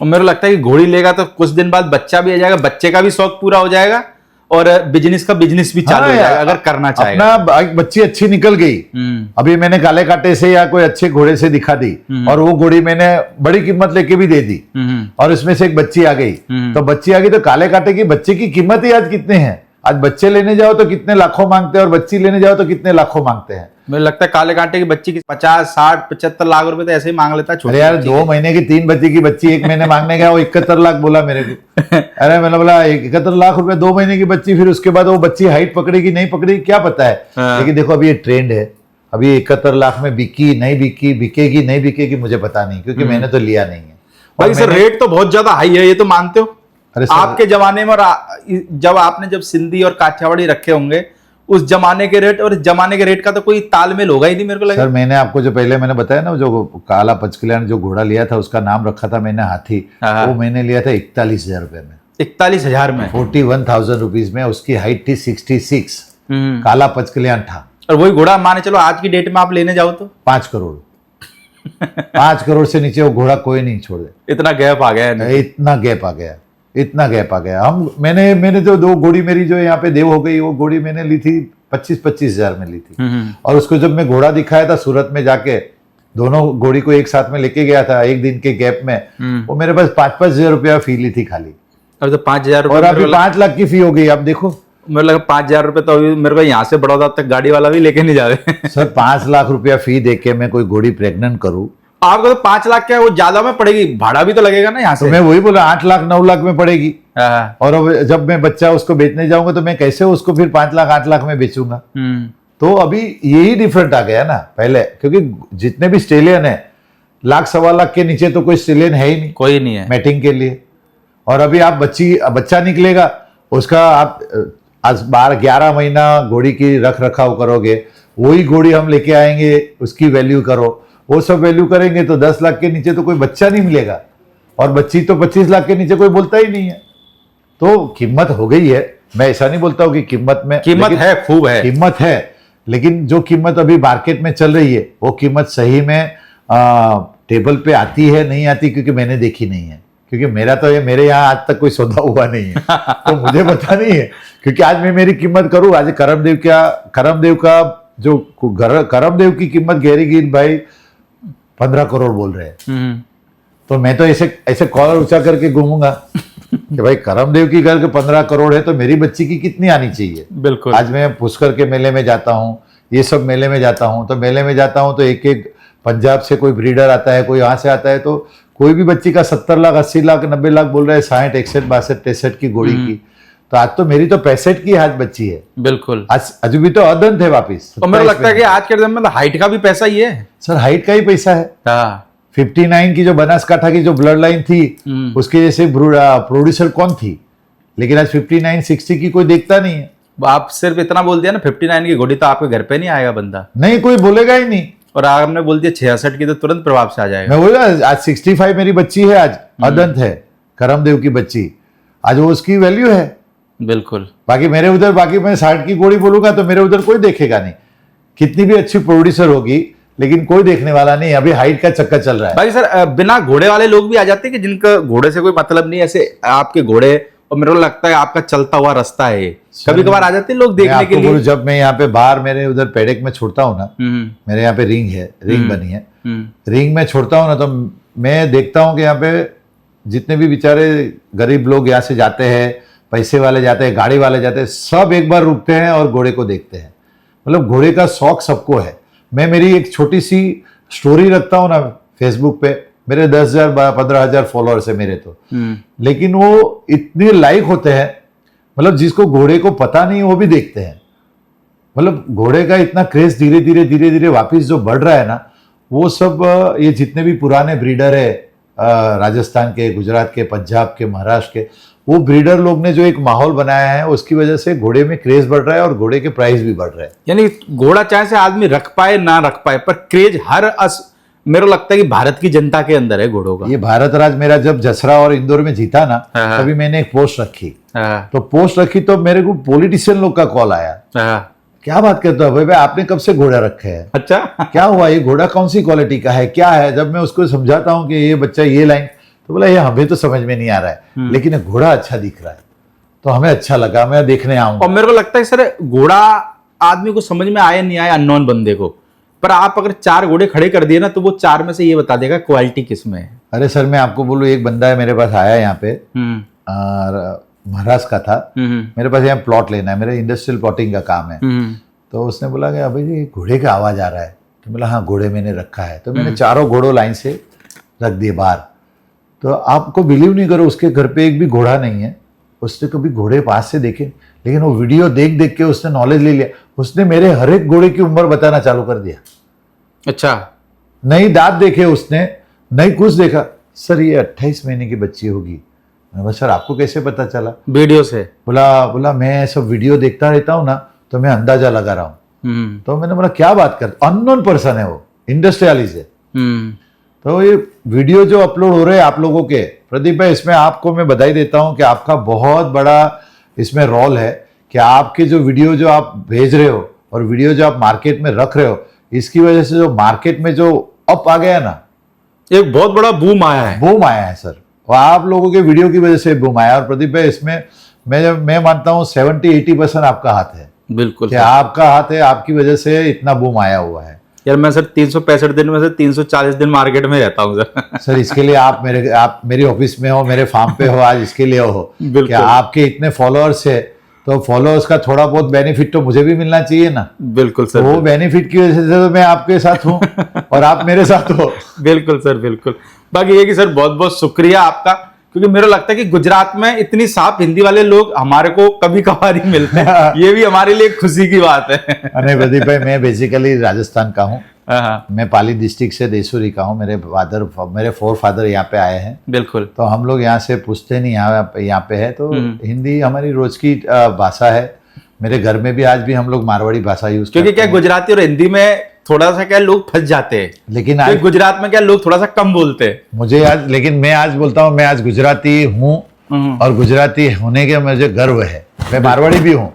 S2: और मेरे को लगता है कि घोड़ी लेगा तो कुछ दिन बाद बच्चा भी आ जाएगा, बच्चे का भी शौक पूरा हो जाएगा और बिजनेस का बिजनेस भी चालू हो जाएगा अगर करना चाहेगा।
S1: अपना बच्ची अच्छी निकल गई, अभी मैंने काले कांटे से या कोई अच्छे घोड़े से दिखा दी और वो घोड़ी मैंने बड़ी कीमत लेके भी दे दी और इसमें से एक बच्ची आ गई, तो बच्ची आ गई तो काले कांटे की बच्चे की कीमत ही आज कितने हैं? आज बच्चे लेने जाओ तो कितने लाखों मांगते हैं और बच्ची लेने जाओ तो कितने लाखों मांगते हैं।
S2: मुझे लगता है काले कांटे की बच्ची की 50, 60, 75 लाख रुपए तो ऐसे ही मांग लेता है।
S1: अरे यार 2 महीने की 3 बच्चे की बच्ची 1 महीने मांगने गया, वो 71 लाख बोला मेरे को। अरे मैंने बोला 71 लाख रुपए 2 महीने की बच्ची, फिर उसके बाद वो बच्ची हाइट पकड़ेगी नहीं पकड़ेगी क्या पता है। लेकिन देखो अभी ये ट्रेंड है, अभी 71 लाख में बिकी नहीं बिकी, बिकेगी नहीं बिकेगी मुझे पता नहीं, क्योंकि मैंने तो लिया नहीं है।
S2: भाई सर रेट तो बहुत ज्यादा हाई है, ये तो मानते हो?
S1: अरे
S2: आपके जमाने में और जब सिंधी और काठियावाड़ी रखे होंगे उस जमाने के रेट और इस जमाने के रेट का तो कोई तालमेल होगा ही नहीं मेरे को लगा।
S1: सर मैंने आपको जो पहले मैंने बताया ना, जो काला पचकल्याण जो घोड़ा लिया था उसका नाम रखा था मैंने हाथी, वो मैंने लिया था 41,000 रुपए में।
S2: 41,000 में?
S1: 41,000 रुपीज में। उसकी हाइट थी 66, काला पचकल्याण था।
S2: और वही घोड़ा माने चलो आज की डेट में आप लेने जाओ तो
S1: 5 करोड़ 5 करोड़ से नीचे वो घोड़ा कोई नहीं छोड़ दे।
S2: इतना गैप आ गया है।
S1: इतना गैप आ गया, इतना गैप आ गया। मैंने जो 2 घोड़ी मेरी जो यहाँ पे देव हो गई, वो घोड़ी मैंने ली थी 25,000 में ली थी। और उसको जब मैं घोड़ा दिखाया था सूरत में जाके, दोनों घोड़ी को एक साथ में लेके गया था एक दिन के गैप में, वो मेरे पास 5,000 रुपया फी ली थी खाली।
S2: अब तो 5,000
S1: और अभी 5 लाख की फी हो गई। अब देखो
S2: मेरे लगा 5,000 रुपए तो अभी मेरे को यहाँ से बड़ौदा तक गाड़ी वाला भी लेके नहीं जावे।
S1: सर 5 लाख रुपया फी दे के मैं कोई घोड़ी प्रेग्नेंट करूं,
S2: आपको तो 5 लाख क्या वो ज्यादा में पड़ेगी, भाड़ा भी तो लगेगा ना यहाँ
S1: तो
S2: से।
S1: मैं वही बोला 8 लाख 9 लाख में पड़ेगी। और अब जब मैं बच्चा उसको बेचने जाऊंगा तो मैं कैसे उसको फिर 5 लाख 8 लाख में बेचूंगा। तो अभी यही डिफरेंट आ गया ना पहले, क्योंकि जितने भी स्टेलियन है 1 लाख 1.25 लाख के नीचे तो कोई स्टेलियन है ही नहीं,
S2: कोई नहीं है
S1: मैटिंग के लिए। और अभी आप बच्चा निकलेगा उसका आप आज 12-11 महीना घोड़ी की रख रखाव करोगे, वही घोड़ी हम लेके आएंगे उसकी वैल्यू करो, वो सब वैल्यू करेंगे तो 10 लाख के नीचे तो कोई बच्चा नहीं मिलेगा, और बच्ची तो 25 लाख के नीचे कोई बोलता ही नहीं है। तो कीमत हो गई है, मैं ऐसा नहीं बोलता हूँ कि कीमत
S2: है, खूब है
S1: कीमत है, लेकिन जो कीमत अभी मार्केट में चल रही है वो कीमत सही में टेबल पे आती है नहीं आती, क्योंकि मैंने देखी नहीं है, क्योंकि मेरे यहाँ आज तक कोई सौदा हुआ नहीं है। तो मुझे पता नहीं है, क्योंकि आज मैं मेरी कीमत करूँ, आज करमदेव का जो करमदेव की कीमत गहरीगिर भाई 15 करोड़ बोल रहे हैं। तो मैं तो ऐसे कॉलर ऊंचा करके घूमूंगा कि भाई करमदेव की घर के 15 करोड़ है तो मेरी बच्ची की कितनी आनी चाहिए।
S2: बिल्कुल।
S1: आज मैं पुष्कर के मेले में जाता हूँ, ये सब मेले में जाता हूँ, तो मेले में जाता हूँ तो एक पंजाब से कोई ब्रीडर आता है, कोई यहाँ से आता है, तो कोई भी बच्ची का 70 लाख 80 लाख 90 लाख बोल रहा है, 60 61 62 63 की घोड़ी की। तो आज तो मेरी तो 65 की आज बच्ची है।
S2: बिल्कुल।
S1: आज भी तो अदंत है वापिस।
S2: और मेरे लगता है कि आज के समय में हाइट का भी पैसा ही है
S1: सर, हाइट का ही पैसा है। 59 की जो बनासकाठा की जो ब्लड लाइन थी उसके जैसे प्रोड्यूसर कौन थी, लेकिन आज 59 60 की कोई देखता नहीं है।
S2: आप सिर्फ इतना बोल दिया ना 59 की घोड़ी तो आपके घर पे नहीं आएगा बंदा,
S1: नहीं कोई बोलेगा ही नहीं।
S2: और आपने बोल दिया 66 की तो तुरंत प्रभाव से आ जाएगा।
S1: मैं बोला आज 65 मेरी बच्ची है, आज अदंत है करमदेव की बच्ची, आज वो उसकी वैल्यू है।
S2: बिल्कुल।
S1: बाकी मेरे उधर मैं 60 की घोड़ी बोलूंगा तो मेरे उधर कोई देखेगा नहीं, कितनी भी अच्छी प्रोड्यूसर होगी लेकिन कोई देखने वाला नहीं। अभी हाइट का चक्कर चल रहा है।
S2: भाई सर बिना घोड़े वाले लोग भी आ जाते हैं कि जिनका घोड़े से कोई मतलब नहीं, ऐसे आपके घोड़े और मेरे को लगता है आपका चलता हुआ रास्ता है, कभी कभार आ जाते हैं लोग देखने के लिए।
S1: जब मैं यहाँ पे बाहर मेरे उधर पेड़क में छोड़ता हूँ ना, मेरे यहाँ पे रिंग बनी है, रिंग में छोड़ता हूँ ना, तो मैं देखता हूँ कि यहाँ पे जितने भी बेचारे गरीब लोग यहाँ से जाते हैं, पैसे वाले जाते हैं, गाड़ी वाले जाते हैं, सब एक बार रुकते हैं और घोड़े को देखते हैं। मतलब घोड़े का शौक सबको है। मैं मेरी एक छोटी सी स्टोरी रखता हूँ ना फेसबुक पे, मेरे 10,000 15,000 फॉलोअर्स है मेरे तो, लेकिन वो इतने लाइक होते हैं, मतलब जिसको घोड़े को पता नहीं वो भी देखते हैं। मतलब घोड़े का इतना क्रेज धीरे धीरे वापिस जो बढ़ रहा है ना, वो सब ये जितने भी पुराने ब्रीडर है राजस्थान के, गुजरात के, पंजाब के, महाराष्ट्र के, वो ब्रीडर लोग ने जो एक माहौल बनाया है उसकी वजह से घोड़े में क्रेज बढ़ रहा है और घोड़े के प्राइस भी बढ़ रहे हैं।
S2: यानी घोड़ा चाहे से आदमी रख पाए ना रख पाए, पर क्रेज मेरे को लगता है कि भारत की जनता के अंदर है घोड़ों का।
S1: ये भारत राज मेरा जब जसरा और इंदौर में जीता ना,
S2: हाँ।
S1: तभी मैंने एक पोस्ट रखी।
S2: हाँ,
S1: तो पोस्ट रखी तो मेरे को पॉलिटिशियन लोग का कॉल आया,
S2: हाँ,
S1: क्या बात करते हो भाई, आपने कब से घोड़ा रखे हैं?
S2: अच्छा,
S1: क्या हुआ, ये घोड़ा कौन सी क्वालिटी का है, क्या है? जब मैं उसको समझाता हूँ कि ये बच्चा ये लाइन, तो बोला ये हमें तो समझ में नहीं आ रहा है, लेकिन घोड़ा अच्छा दिख रहा है, तो हमें अच्छा लगा, मैं देखने आऊंगा।
S2: और मेरे को लगता है सर घोड़ा आदमी को समझ में आया नहीं आया, अननोन बंदे को, पर आप अगर 4 घोड़े खड़े कर दिए ना तो वो 4 में से ये बता देगा क्वालिटी किस में है।
S1: अरे सर मैं आपको बोलूँ, एक बंदा है मेरे पास आया यहाँ पे, महाराष्ट्र का था, मेरे पास यहाँ प्लॉट लेना है, मेरे इंडस्ट्रियल प्लॉटिंग का काम है। तो उसने बोला कि अभी जी घोड़े का आवाज आ रहा है, तो बोला हाँ घोड़े मैंने रखा है। तो मैंने 4 घोड़ों लाइन से रख दिए बाहर। तो आपको बिलीव नहीं करो, उसके घर पे एक भी घोड़ा नहीं है, उसने कभी घोड़े पास से देखे, लेकिन वो वीडियो देख देख के उसने नॉलेज ले लिया। उसने मेरे हर एक घोड़े की उम्र बताना चालू कर दिया।
S2: अच्छा,
S1: नहीं दांत देखे उसने, नहीं कुछ देखा, सर ये 28 महीने की बच्ची होगी। मैंने बोला सर आपको कैसे पता चला?
S2: वीडियो से।
S1: बोला मैं सब वीडियो देखता रहता हूँ ना, तो मैं अंदाजा लगा रहा हूँ। तो मैंने बोला क्या बात कर, अननोन पर्सन है वो, इंडस्ट्रियलिस्ट है। तो ये वीडियो जो अपलोड हो रहे हैं आप लोगों के, प्रदीप भाई इसमें आपको मैं बधाई देता हूं कि आपका बहुत बड़ा इसमें रोल है कि आपके जो वीडियो जो आप भेज रहे हो और वीडियो जो आप मार्केट में रख रहे हो, इसकी वजह से जो मार्केट में जो अप आ गया ना,
S2: एक बहुत बड़ा बूम आया है।
S1: बूम आया है सर, और आप लोगों के वीडियो की वजह से बूम आया। और प्रदीप भाई इसमें मैं मानता हूँ 70-80% आपका हाथ है।
S2: बिल्कुल
S1: कि आपका हाथ है, आपकी वजह से इतना बूम आया हुआ है।
S2: यार मैं सर 365 दिन में से 340 दिन मार्केट में रहता हूँ सर।
S1: सर इसके लिए आप मेरी ऑफिस में हो, मेरे फार्म पे हो, आज इसके लिए हो कि आपके इतने फॉलोअर्स है, तो फॉलोअर्स का थोड़ा बहुत बेनिफिट तो मुझे भी मिलना चाहिए ना।
S2: बिल्कुल सर,
S1: तो वो बेनिफिट की वजह से तो मैं आपके साथ हूँ और आप मेरे साथ हो।
S2: बिल्कुल सर, बिल्कुल। बाकी ये कि सर बहुत बहुत शुक्रिया आपका, क्योंकि मेरा लगता है कि गुजरात में इतनी साफ हिंदी वाले लोग हमारे को कभी कभार ही मिलते हैं। ये भी हमारे लिए खुशी की बात है।
S1: अरे प्रदीप भाई मैं बेसिकली राजस्थान का हूँ, मैं पाली डिस्ट्रिक्ट से देसूरी का हूँ। मेरे 4 फादर यहाँ पे आए हैं।
S2: बिल्कुल।
S1: तो हम लोग यहाँ से पूछते नहीं, यहाँ पे है तो हिंदी हमारी रोज की भाषा है। मेरे घर में भी आज भी हम लोग मारवाड़ी भाषा यूज करते हैं,
S2: क्योंकि क्या गुजराती और हिंदी में थोड़ा सा क्या लोग फंस जाते हैं,
S1: लेकिन आज
S2: गुजरात में क्या लोग थोड़ा सा कम बोलते हैं।
S1: मुझे आज, लेकिन मैं आज बोलता हूँ, मैं आज गुजराती हूँ और गुजराती होने के मुझे गर्व है। मैं मारवाड़ी भी हूँ,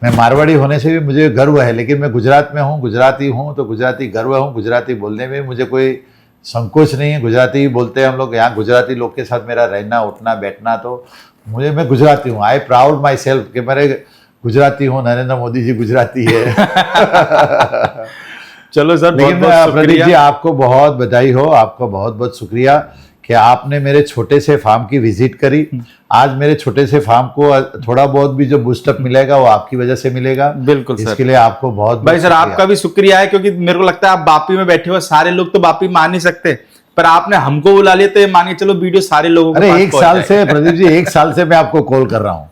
S1: मैं मारवाड़ी होने से भी मुझे गर्व है, लेकिन मैं गुजरात में हूँ, गुजराती हूँ, तो गुजराती गर्व हूँ। गुजराती बोलने में मुझे कोई संकोच नहीं है, गुजराती ही बोलते हैं हम लोग। यहाँ गुजराती लोग के साथ मेरा रहना उठना बैठना, तो मैं गुजराती हूँ। आई प्राउड माई सेल्फ कि मेरे गुजराती हूँ, नरेंद्र मोदी जी गुजराती है।
S2: चलो सर,
S1: लेकिन प्रदीप जी आपको बहुत बधाई हो, आपको बहुत बहुत शुक्रिया कि आपने मेरे छोटे से फार्म की विजिट करी। आज मेरे छोटे से फार्म को थोड़ा बहुत भी जो बूस्टअप मिलेगा वो आपकी वजह से मिलेगा।
S2: बिल्कुल सर,
S1: इसके लिए आपको बहुत
S2: भाई सर आपका भी शुक्रिया है, क्योंकि मेरे को लगता है आप बापी में बैठे हुए सारे लोग तो बापी मान नहीं सकते, पर आपने हमको बुला लिया तो ये मान के चलो वीडियो सारे लोगों को।
S1: अरे 1 साल से प्रदीप जी, 1 साल से मैं आपको कॉल कर रहा हूँ।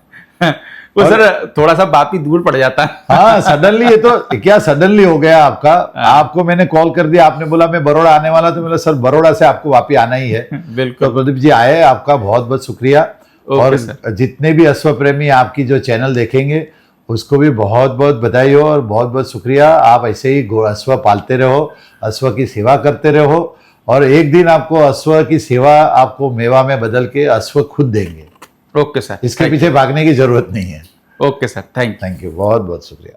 S2: वो सर थोड़ा सा बापी दूर पड़ जाता है।
S1: हाँ सडनली, ये तो क्या सडनली हो गया आपका। आपको मैंने कॉल कर दिया, आपने बोला मैं बड़ौदा आने वाला, तो सर बड़ौदा से आपको वापी आना ही है।
S2: बिल्कुल।
S1: तो प्रदीप जी आए, आपका बहुत बहुत शुक्रिया। और जितने भी अश्व प्रेमी आपकी जो चैनल देखेंगे उसको भी बहुत बहुत बधाई हो और बहुत बहुत शुक्रिया। आप ऐसे ही अश्व पालते रहो, अश्व की सेवा करते रहो, और एक दिन आपको अश्व की सेवा आपको मेवा में बदल के अश्व खुद देंगे।
S2: ओके सर,
S1: इसके पीछे भागने की जरूरत नहीं है।
S2: ओके सर, थैंक
S1: यू, बहुत बहुत शुक्रिया।